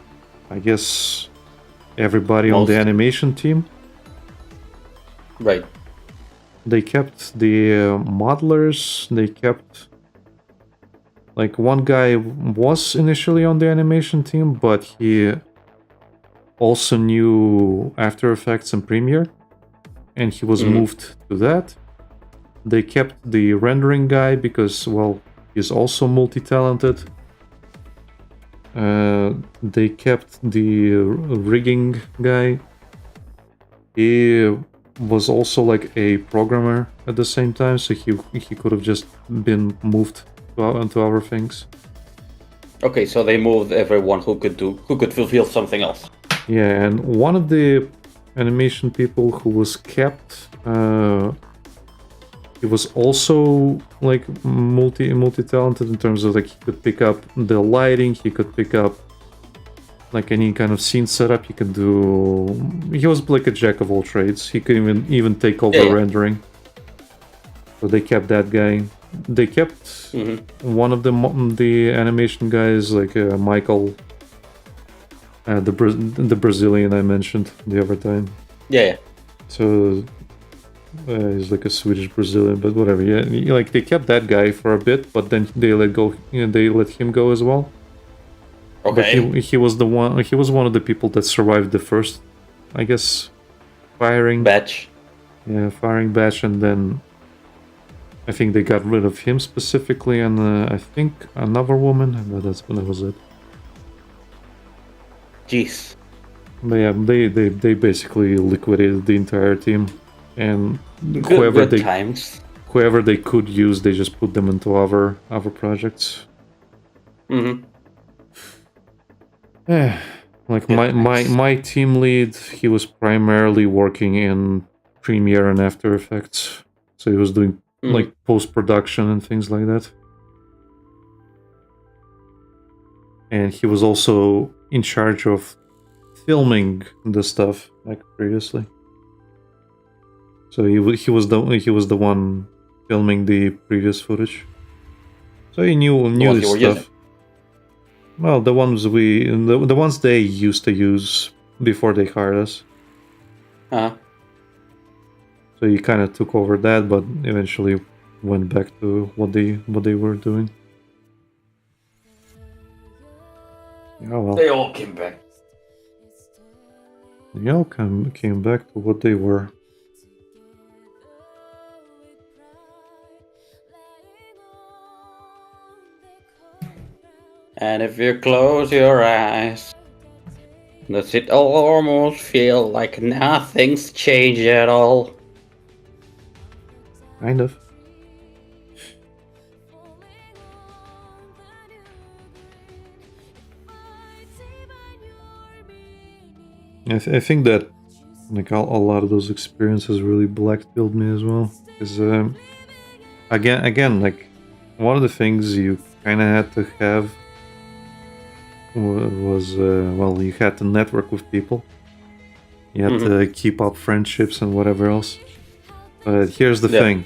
I guess, everybody on the animation team. Right. They kept the modelers, they kept... Like, one guy was initially on the animation team, but he also knew After Effects and Premiere, and he was moved to that. They kept the rendering guy because, well, he's also multi-talented. They kept the rigging guy. He was also like a programmer at the same time, so he could have just been moved onto other things. Okay, so they moved everyone who could fulfill something else. Yeah, and one of the animation people who was kept, he was also like multi-talented in terms of like he could pick up the lighting, he could pick up like any kind of scene setup, he could do. He was like a jack of all trades. He could even take over rendering. So they kept that guy. They kept one of the animation guys, like Michael, the Brazilian I mentioned the other time. Yeah. So he's like a Swedish Brazilian, but whatever. Yeah, like they kept that guy for a bit, but then they let go. They let him go as well. Okay. But he was the one. He was one of the people that survived the first, I guess, firing batch. Yeah, firing batch, and then I think they got rid of him specifically, and I think another woman, and that was it. Jeez. But yeah, they basically liquidated the entire team, and good whoever they could use, they just put them into other projects. Like my team lead, he was primarily working in Premiere and After Effects, so he was doing like post-production and things like that. And he was also in charge of filming the stuff like previously. So he was the one filming the previous footage. So he knew this stuff. Using. Well, the ones they used to use before they hired us. So he kind of took over that, but eventually went back to what they were doing. Yeah, well. They all came back. They all came back to what they were. And if you close your eyes, does it almost feel like nothing's changed at all? Kind of. I think that like a lot of those experiences really black-pilled me as well. Because again, like one of the things you kind of had to have was well, you had to network with people. You had to keep up friendships and whatever else. But here's the thing: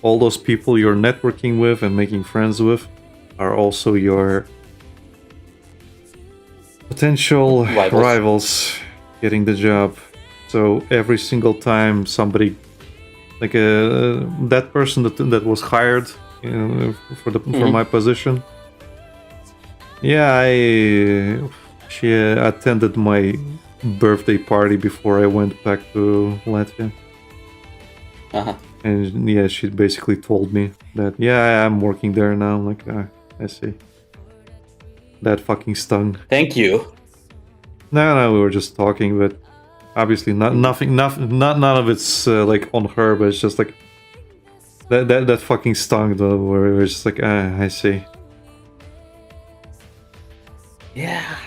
all those people you're networking with and making friends with are also your potential rivals getting the job. So every single time somebody, like that person that was hired for my position, she attended my birthday party before I went back to Latvia. And yeah, she basically told me that I'm working there now. I'm like, I see. That fucking stung. Thank you. No, we were just talking, but obviously none of it's like on her, but it's just like that fucking stung though, where it was just like, I see. Yeah.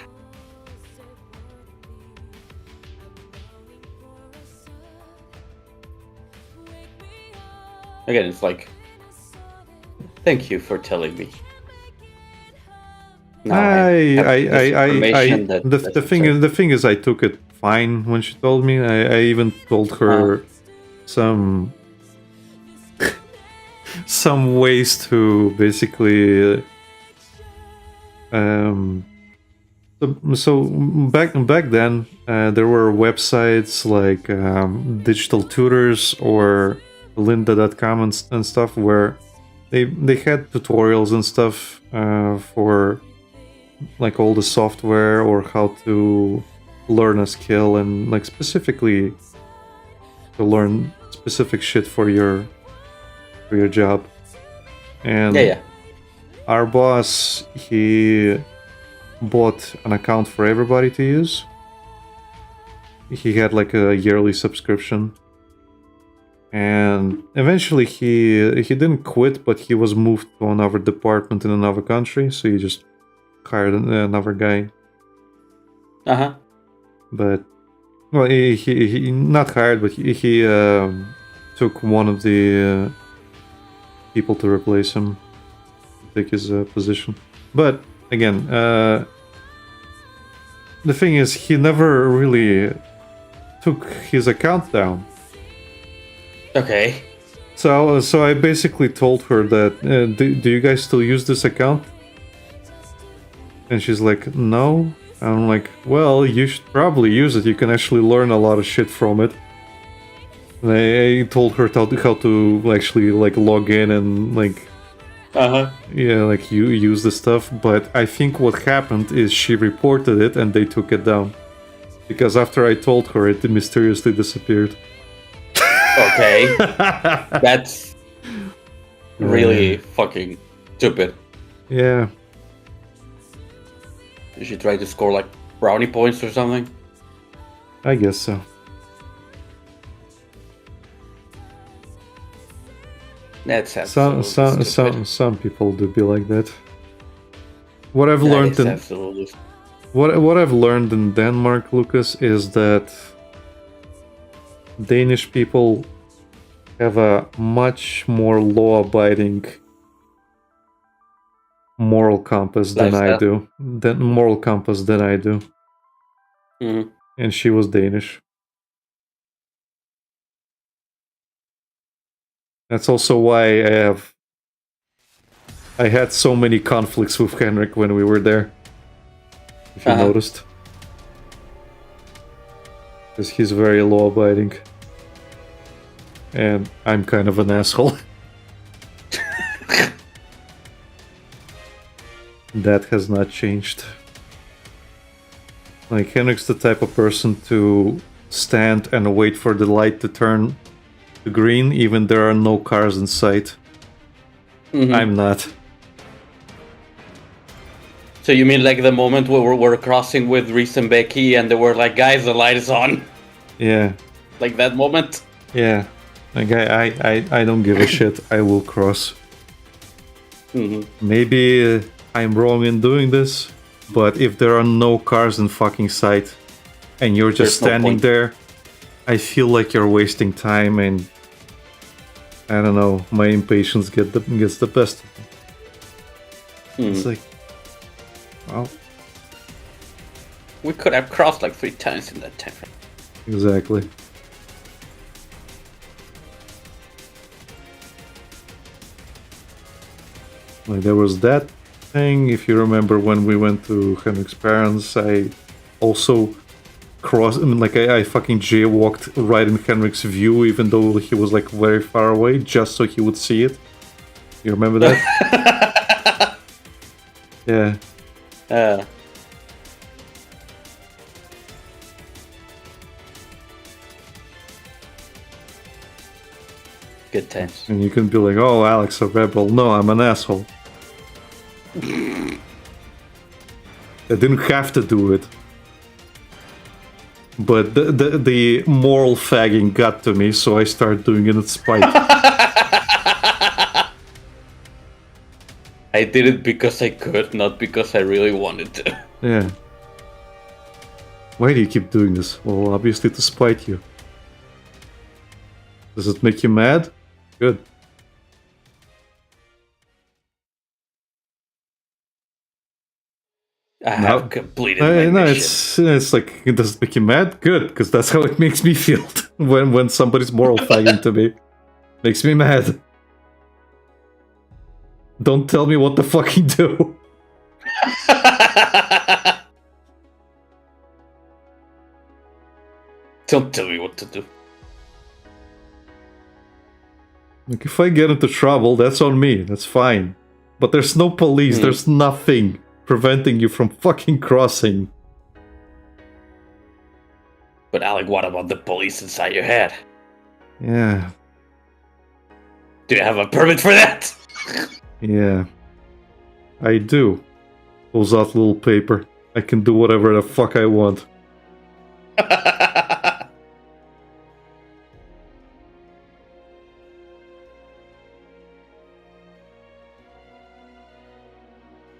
Again, it's like, thank you for telling me. The thing is, I took it fine when she told me. I even told her some ways to basically so back then there were websites like digital tutors or lynda.com and stuff where they had tutorials and stuff for like all the software or how to learn a skill and like specifically to learn specific shit for your job. And our boss, he bought an account for everybody to use. He had like a yearly subscription. And eventually he didn't quit, but he was moved to another department in another country, so he just hired another guy. But well, he not hired, but he took one of the people to replace him, to take his position. But again, the thing is, he never really took his account down. Okay. So I basically told her that, do you guys still use this account? And she's like, no. I'm like, well, you should probably use it. You can actually learn a lot of shit from it. And I told her how to actually like log in and like, like you use the stuff. But I think what happened is she reported it and they took it down. Because after I told her, it mysteriously disappeared. Okay. That's really fucking stupid. Yeah. You should try to score like brownie points or something. I guess so. That's some people do be like that. What I've learned what I've learned in Denmark, Lucas, is that Danish people have a much more law-abiding moral compass than I do. Mm-hmm. And she was Danish. That's also why I had so many conflicts with Henrik when we were there. If you noticed. Because he's very law-abiding. And I'm kind of an asshole. That has not changed. Like, Henrik's the type of person to stand and wait for the light to turn to green, even there are no cars in sight. Mhm. I'm not. So you mean like the moment where we're crossing with Reese and Becky and they were like, guys, the light is on? Yeah, Like that moment? yeah. Like I don't give a shit. I will cross. Hmm. Maybe I'm wrong in doing this, but if there are no cars in fucking sight and you're just There's no standing point. there, I feel like you're wasting time, and I don't know, my impatience gets the best of me. It's Hmm. like, well, We could have crossed like 3 times in that time frame. exactly. Like there was that thing, if you remember when we went to Henrik's parents, I also crossed, I mean, like I fucking jaywalked right in Henrik's view, even though he was like very far away, just so he would see it. You remember that? Yeah. Good times. And you can be like, oh, Alex, a rebel. No, I'm an asshole. I didn't have to do it. But the moral fagging got to me, so I started doing it in spite. I did it because I could, not because I really wanted to. Yeah. Why do you keep doing this? Well, obviously to spite you. Does it make you mad? Good. I No. have completed my No, mission. it's like, does it make you mad? Good, because that's how it makes me feel when somebody's moral fagging to me. Makes me mad. Don't tell me what to fucking do. Don't tell me what to do. Like, if I get into trouble, that's on me. That's fine. But there's no police. There's nothing preventing you from fucking crossing. But Alec, what about the police inside your head? Yeah. Do you have a permit for that? Yeah. I do. Pulls out a little paper. I can do whatever the fuck I want.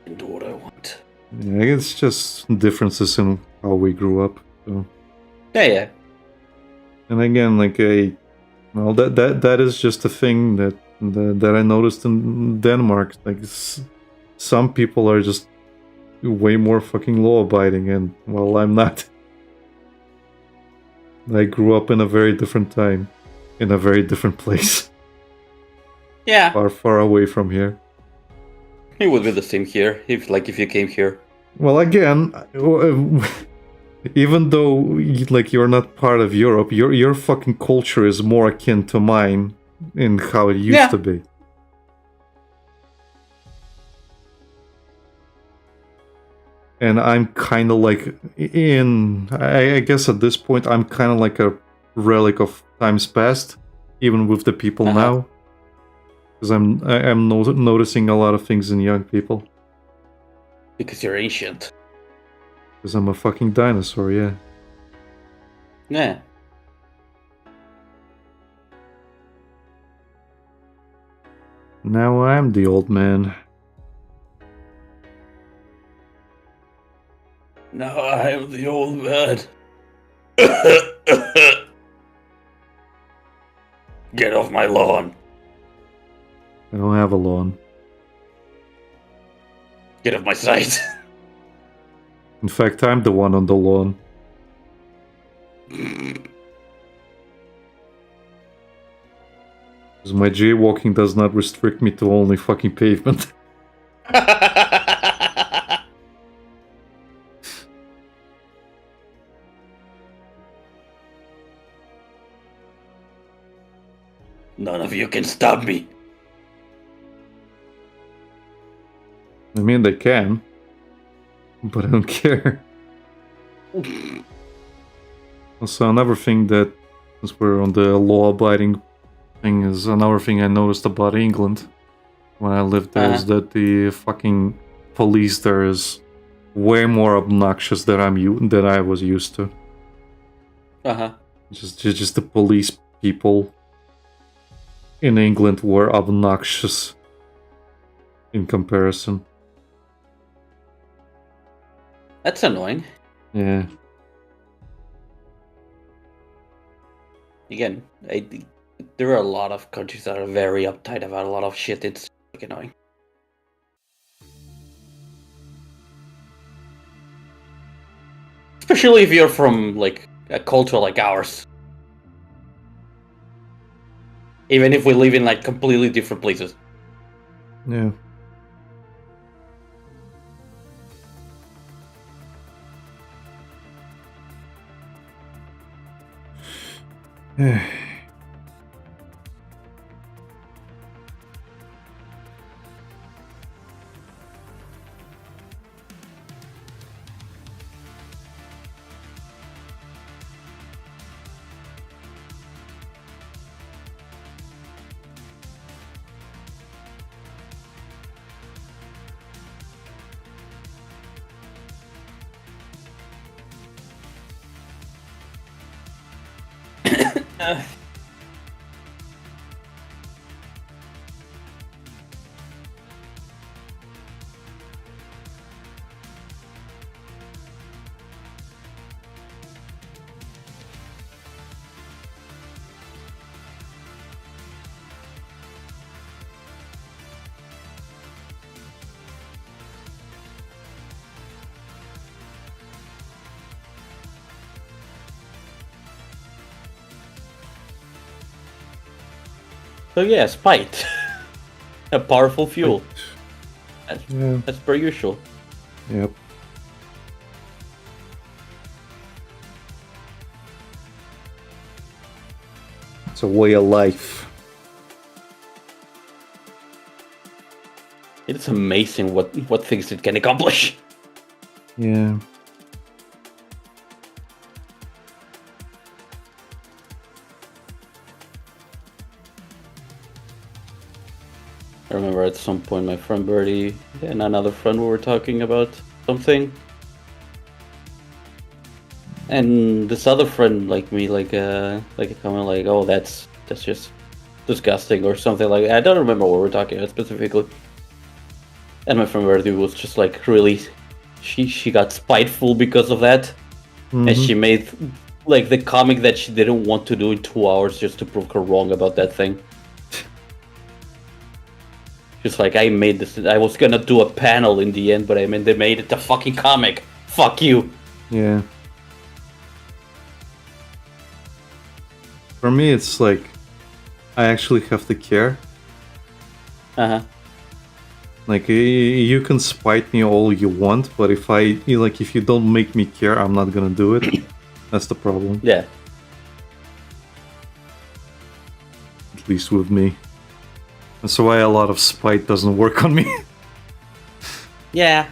And do what I want. Yeah, it's just differences in how we grew up. So. Yeah. And again, like well, that is just a thing that I noticed in Denmark. Like, some people are just way more fucking law-abiding, and well, I'm not. I grew up in a very different time, in a very different place, Yeah. far away from here. It would be the same here, if you came here. Well, again, even though like you're not part of Europe, your fucking culture is more akin to mine in how it used to be. And I'm kind of like I guess at this point I'm kind of like a relic of times past, even with the people now, because I'm noticing a lot of things in young people. Because you're ancient. Because I'm a fucking dinosaur, yeah. Yeah. Now I'm the old man. Now I am the old man. Get off my lawn. I don't have a lawn. Get off my sight. In fact, I'm the one on the lawn. Because my jaywalking does not restrict me to only fucking pavement. None of you can stop me. I mean, they can. But I don't care. Also, another thing that, since we're on the law-abiding thing, is another thing I noticed about England when I lived there is that the fucking police there is way more obnoxious than I was used to. Just the police people in England were obnoxious in comparison. That's annoying. Yeah. Again, there are a lot of countries that are very uptight about a lot of shit. It's annoying. Especially if you're from like a culture like ours. Even if we live in like completely different places. Yeah. So yeah, spite. A powerful fuel. Yeah. That's per usual. Yep. It's a way of life. It's amazing what things it can accomplish. Yeah. I remember at some point my friend Birdie and another friend were talking about something. And this other friend like me like a comment like, oh that's just disgusting or something like that. I don't remember what we're talking about specifically. And my friend Birdie was just like really she got spiteful because of that. Mm-hmm. And she made like the comic that she didn't want to do in 2 hours just to prove her wrong about that thing. Just like, I made this, I was gonna do a panel in the end, but I mean, they made it a fucking comic. Fuck you. Yeah. For me, it's like, I actually have to care. Like, you can spite me all you want, but if you don't make me care, I'm not gonna do it. That's the problem. Yeah. At least with me. That's why a lot of spite doesn't work on me. Yeah.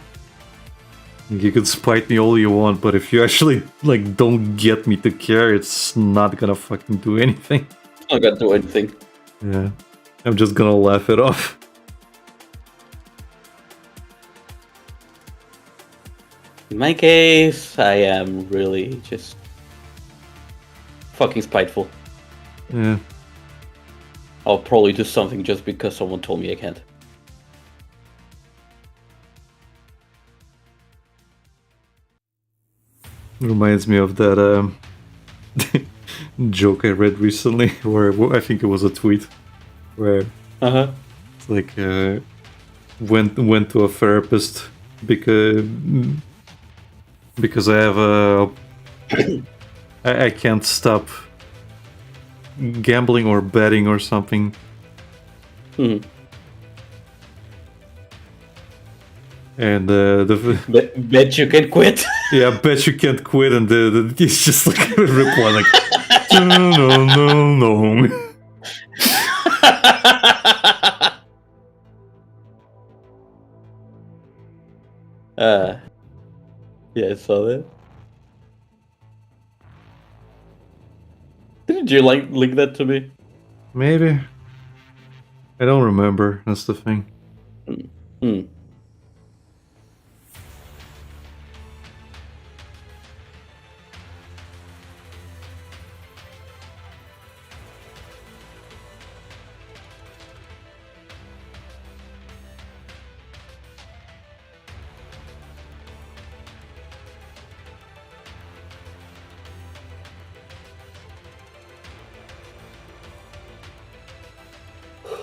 You can spite me all you want, but if you actually, like, don't get me to care, it's not gonna fucking do anything. Not gonna do anything. Yeah. I'm just gonna laugh it off. In my case, I am really just fucking spiteful. Yeah. I'll probably do something just because someone told me I can't. Reminds me of that joke I read recently, where I think it was a tweet, where it's like went to a therapist because I have a I can't stop gambling or betting or something. And bet you can quit. Yeah, bet you can't quit, and it's just like a reply like no. Yeah, I saw that. Did you link that to me? Maybe. I don't remember. That's the thing.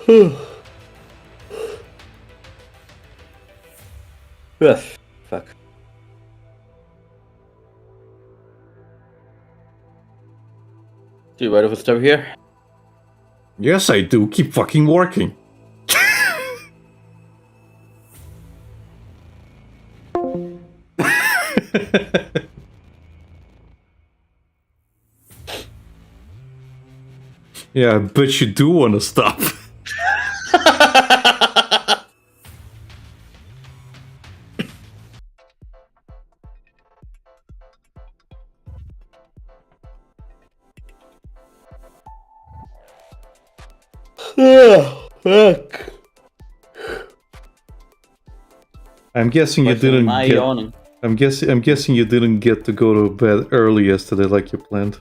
Hmm. Ugh, fuck. Do you mind if we stop here? Yes, I do. Keep fucking working. Yeah, I bet you do want to stop. Fuck. I'm guessing you Question didn't my get. yawning. I'm guessing you didn't get to go to bed early yesterday like you planned.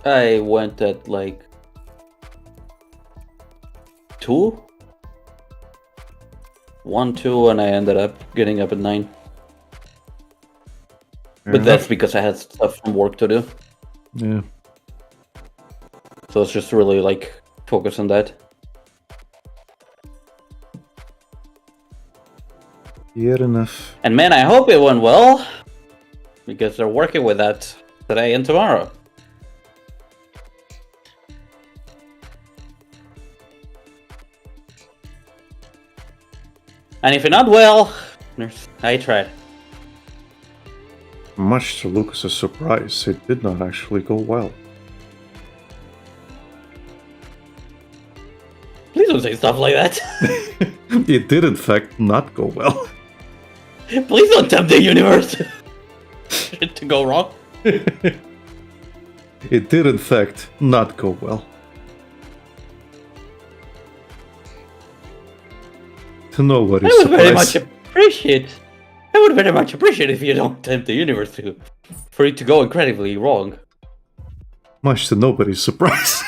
I went at like 2? 1, 2, and I ended up getting up at 9. But that's because I had stuff from work to do. Yeah. So it's just really like focus on that. Yet enough. And man, I hope it went well. Because they're working with that today and tomorrow. And if you're not well, I tried. Much to Lucas's surprise, it did not actually go well. Please don't say stuff like that. It did in fact not go well. Please don't tempt the universe to go wrong. It did in fact not go well. To nobody's I would very much surprise. appreciate. I would very much appreciate if you don't tempt the universe for it to go incredibly wrong. Much to nobody's surprise.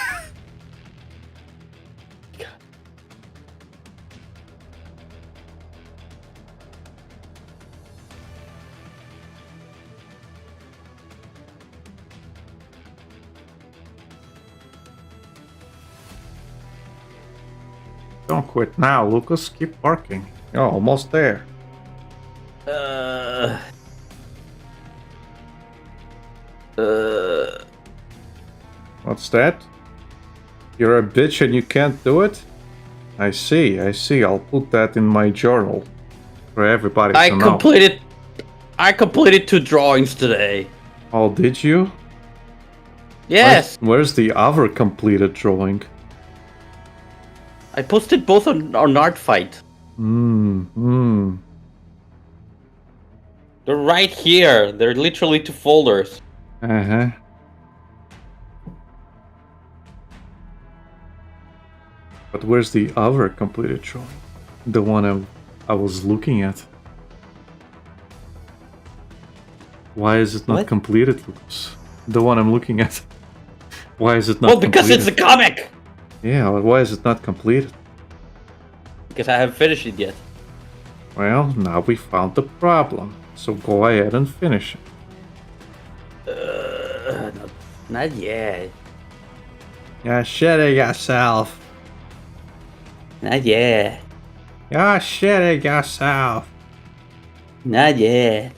Don't quit now, Lucas. Keep working. You're almost there. What's that? You're a bitch and you can't do it? I see. I'll put that in my journal for everybody to know. I completed 2 drawings today. Oh, did you? Yes, Where's the other completed drawing? I posted both on Art Fight. They're right here. They're literally 2 folders. Uh-huh. But where's the other completed drawing? The one I was looking at. Why is it not What? completed, Lucas? The one I'm looking at. Why is it not Well, because completed? it's a comic. Yeah, well, why is it not completed? Because I haven't finished it yet. Well, now we found the problem. So go ahead and finish it. Not yet. You're shitting yourself. Not yet. You're shitting yourself. Not yet.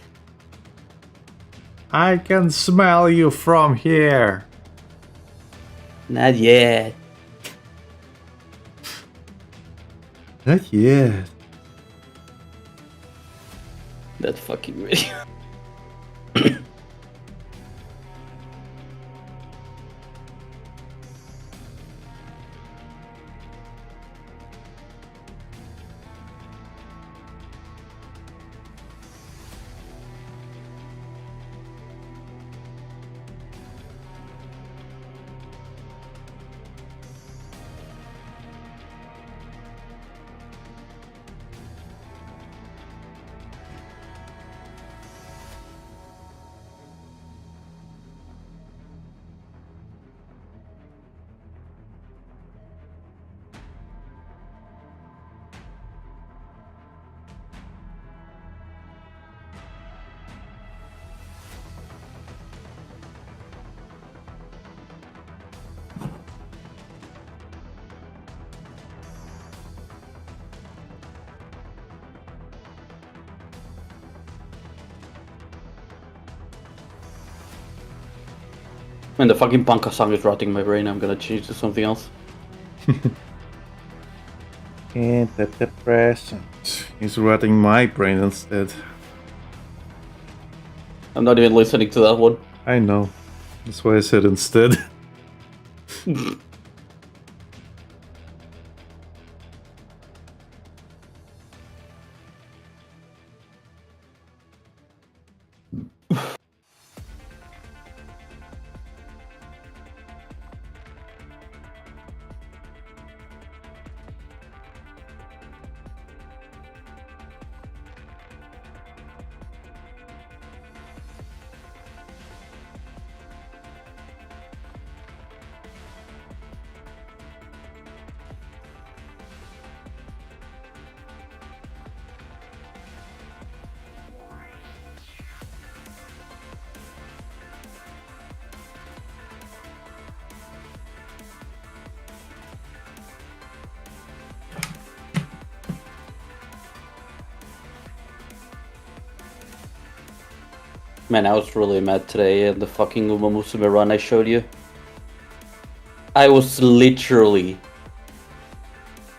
I can smell you from here. Not yet. Not yet. That fucking video. When the fucking Panka song is rotting my brain, I'm gonna change to something else. Antidepressant. He's rotting my brain instead. I'm not even listening to that one. I know. That's why I said instead. Man, I was really mad today at the fucking Uma Musume run I showed you. I was literally,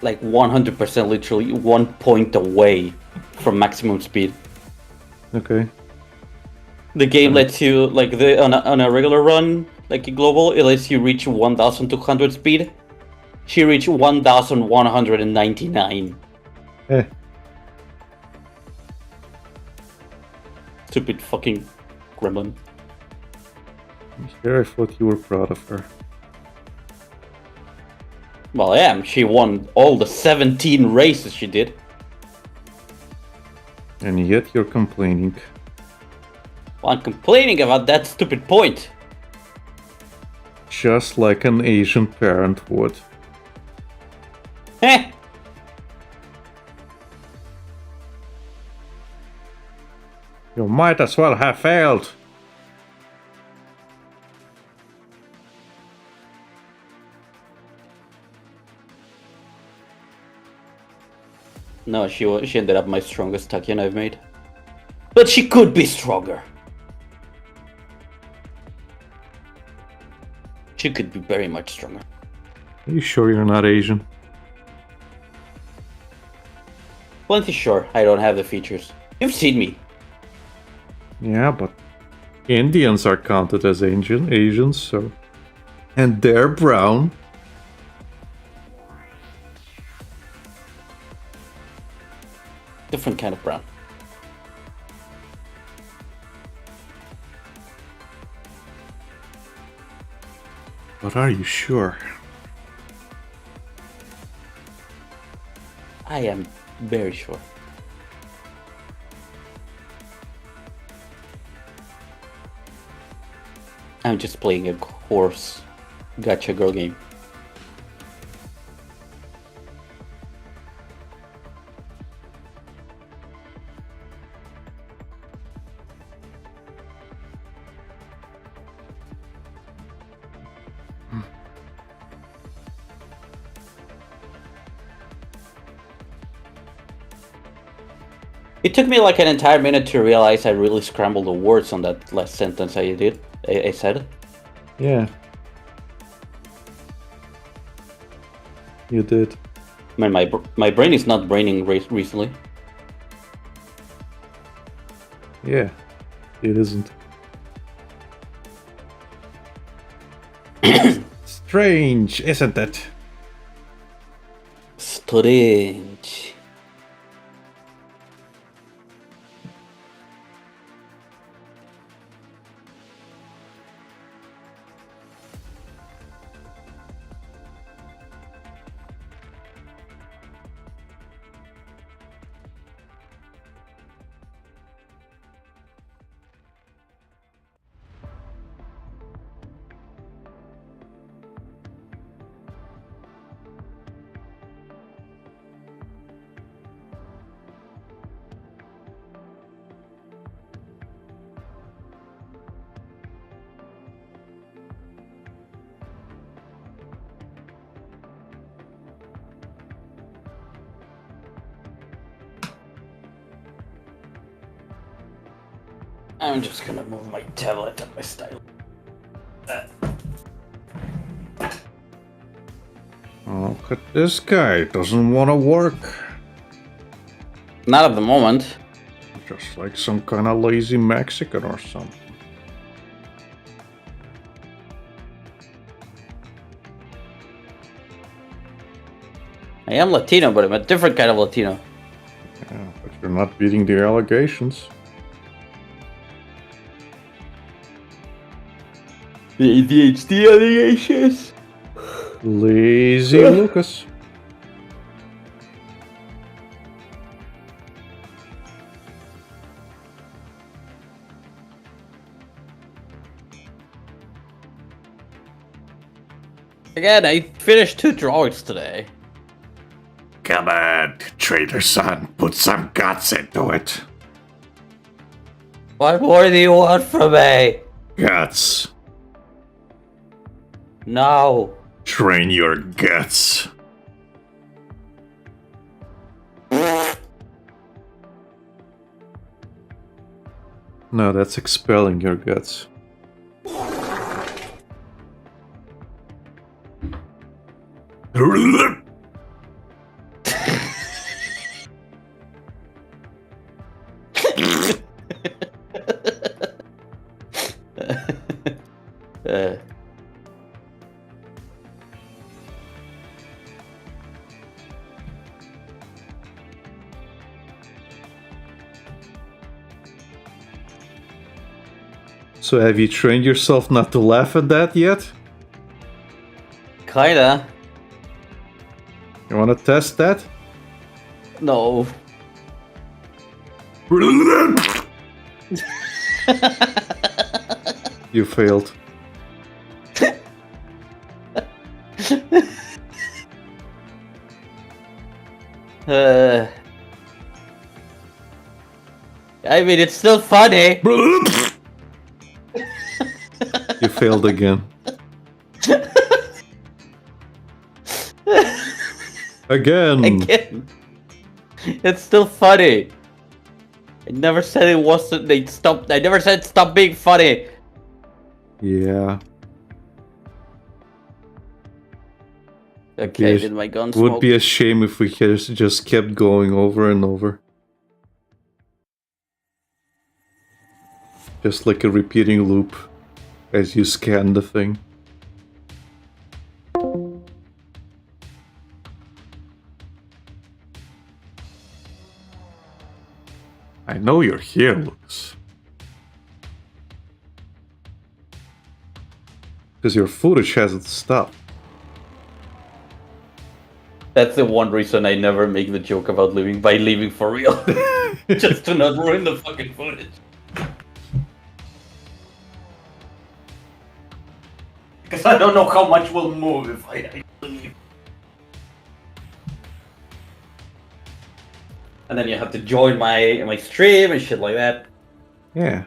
like 100% literally 1 point away from maximum speed. Okay. The game lets you, like, on a regular run, like in global, it lets you reach 1200 speed. She reached 1199. Eh. Stupid fucking gremlin. Here I thought you were proud of her. Well, I am. She won all the 17 races she did. And yet you're complaining. Well, I'm complaining about that stupid point. Just like an Asian parent would. Heh! You might as well have failed. No, she ended up my strongest Takian I've made. But she could be stronger. She could be very much stronger. Are you sure you're not Asian? Plenty sure I don't have the features. You've seen me. Yeah, but Indians are counted as Asians, so... And they're brown. Different kind of brown. But are you sure? I am very sure. I'm just playing a horse gacha girl game. It took me like an entire minute to realize I really scrambled the words on that last sentence I said. Yeah. You did. I mean, my brain is not braining recently. Yeah. It isn't. Strange, isn't it? Strange. I'm just gonna move my tablet and my style. Look at this guy. Doesn't want to work. Not at the moment. Just like some kind of lazy Mexican or something. I am Latino, but I'm a different kind of Latino. Yeah, but you're not beating the allegations. The ADHD allegations. Lazy Lucas. Again, I finished 2 drawings today. Come on, traitor son. Put some guts into it. What more do you want from me? Guts. No. Train your guts. No, that's expelling your guts. uh, So have you trained yourself not to laugh at that yet? kinda. You wanna test that? No. You failed. I mean, it's still funny. You failed again. Again. Again. It's still funny. I never said it wasn't. I never said stop being funny. Yeah. Okay, Yes. did my gun Would smoke? be a shame if we just kept going over and over. Just like a repeating loop as you scan the thing. I know you're here, Lucas. Because your footage hasn't stopped. That's the one reason I never make the joke about leaving for real. Just to not ruin the fucking footage. Because I don't know how much will move if I leave. And then you have to join my stream and shit like that. Yeah.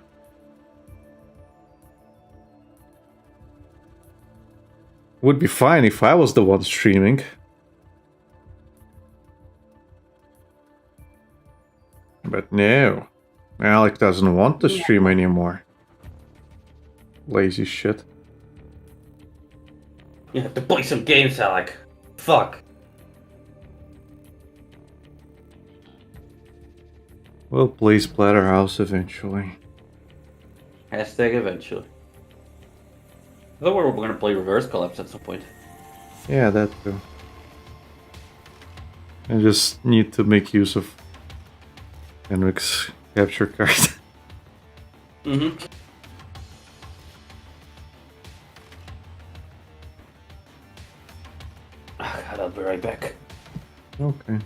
Would be fine if I was the one streaming. But no. Alec doesn't want to stream anymore. Lazy shit. You have to play some games, Alec. Fuck. We'll play Splatterhouse eventually. Hashtag eventually. I thought we were going to play Reverse Collapse at some point. Yeah, that too. I just need to make use of Henrik's capture card. Mm-hmm. Oh, God, I'll be right back. Okay.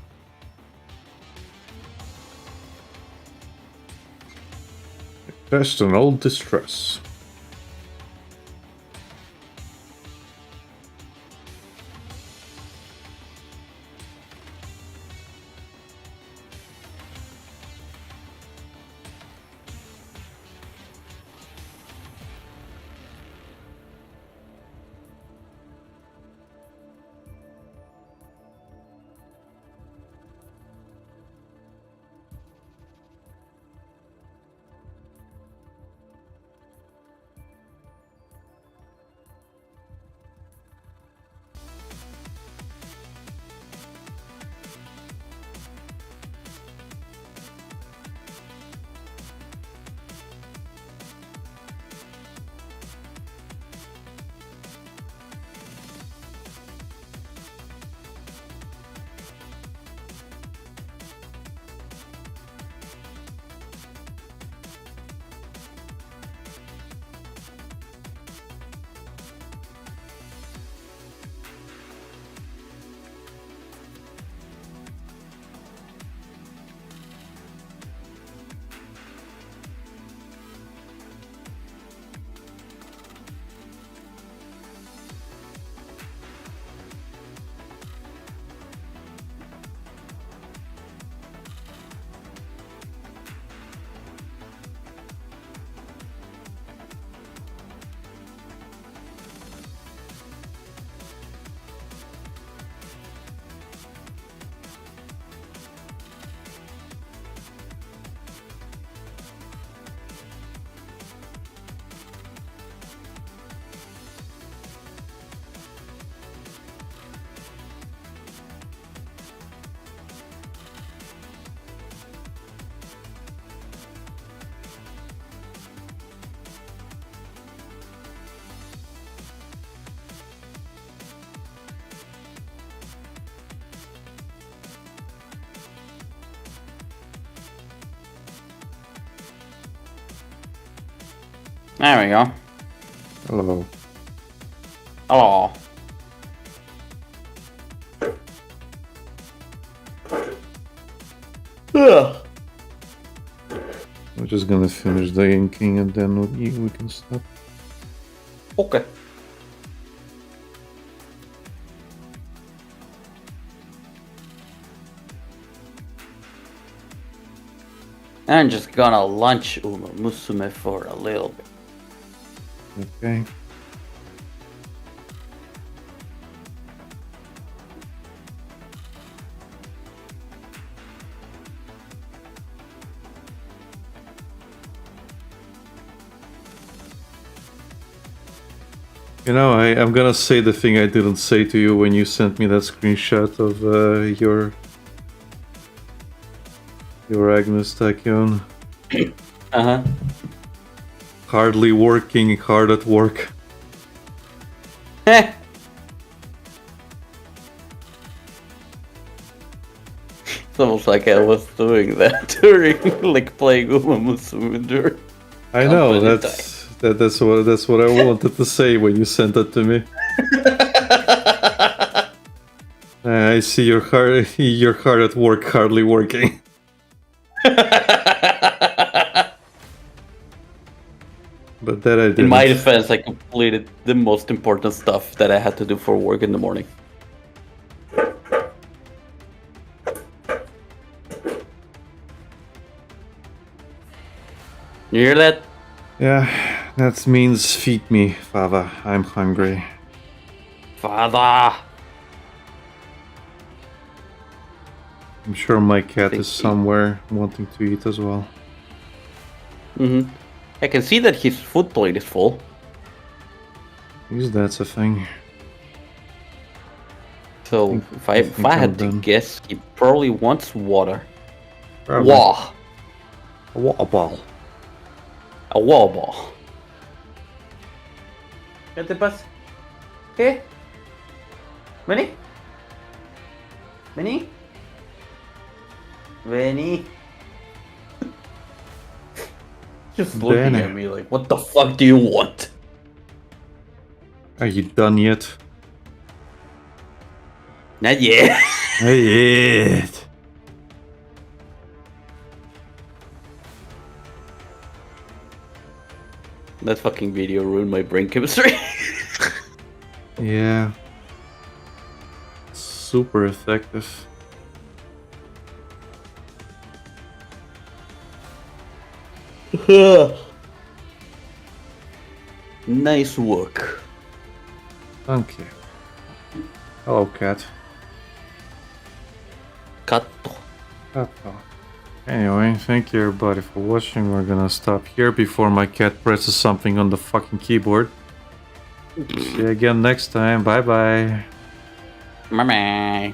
Just an old distress. There we go. Hello. Oh. Ugh. We're just gonna finish the inking and then we can stop. Okay. I'm just gonna lunch Uma Musume for a little bit. Okay. You know, I'm gonna say the thing I didn't say to you when you sent me that screenshot of your Agnes Tachyon. Uh-huh. Hardly working, hard at work. It's almost like I was doing that during, like, playing Uma Musume during. I know, Company that's what I wanted to say when you sent that to me. I see you're hard at work, hardly working. But that I didn't. In my defense, I completed the most important stuff that I had to do for work in the morning. You hear that? Yeah, that means feed me, Father. I'm hungry. Father! I'm sure my cat Think is he- somewhere wanting to eat as well. Mm-hmm. I can see that his food plate is full. Is that's a thing? So I if think I I'm had to done. guess, he probably wants water. Probably. Wah! A water ball. A wall ball. ¿Qué te pasa? ¿Qué? ¿Vení? ¿Vení? ¿Vení? Just looking Bene. at me like, what the fuck do you want? Are you done yet? Not yet. Hey, it. That fucking video ruined my brain chemistry. Yeah. Super effective. Nice work. Thank you. Hello, cat. Katto. Anyway, thank you everybody for watching. We're gonna stop here before my cat presses something on the fucking keyboard. See you again next time. Bye bye. Bye-bye.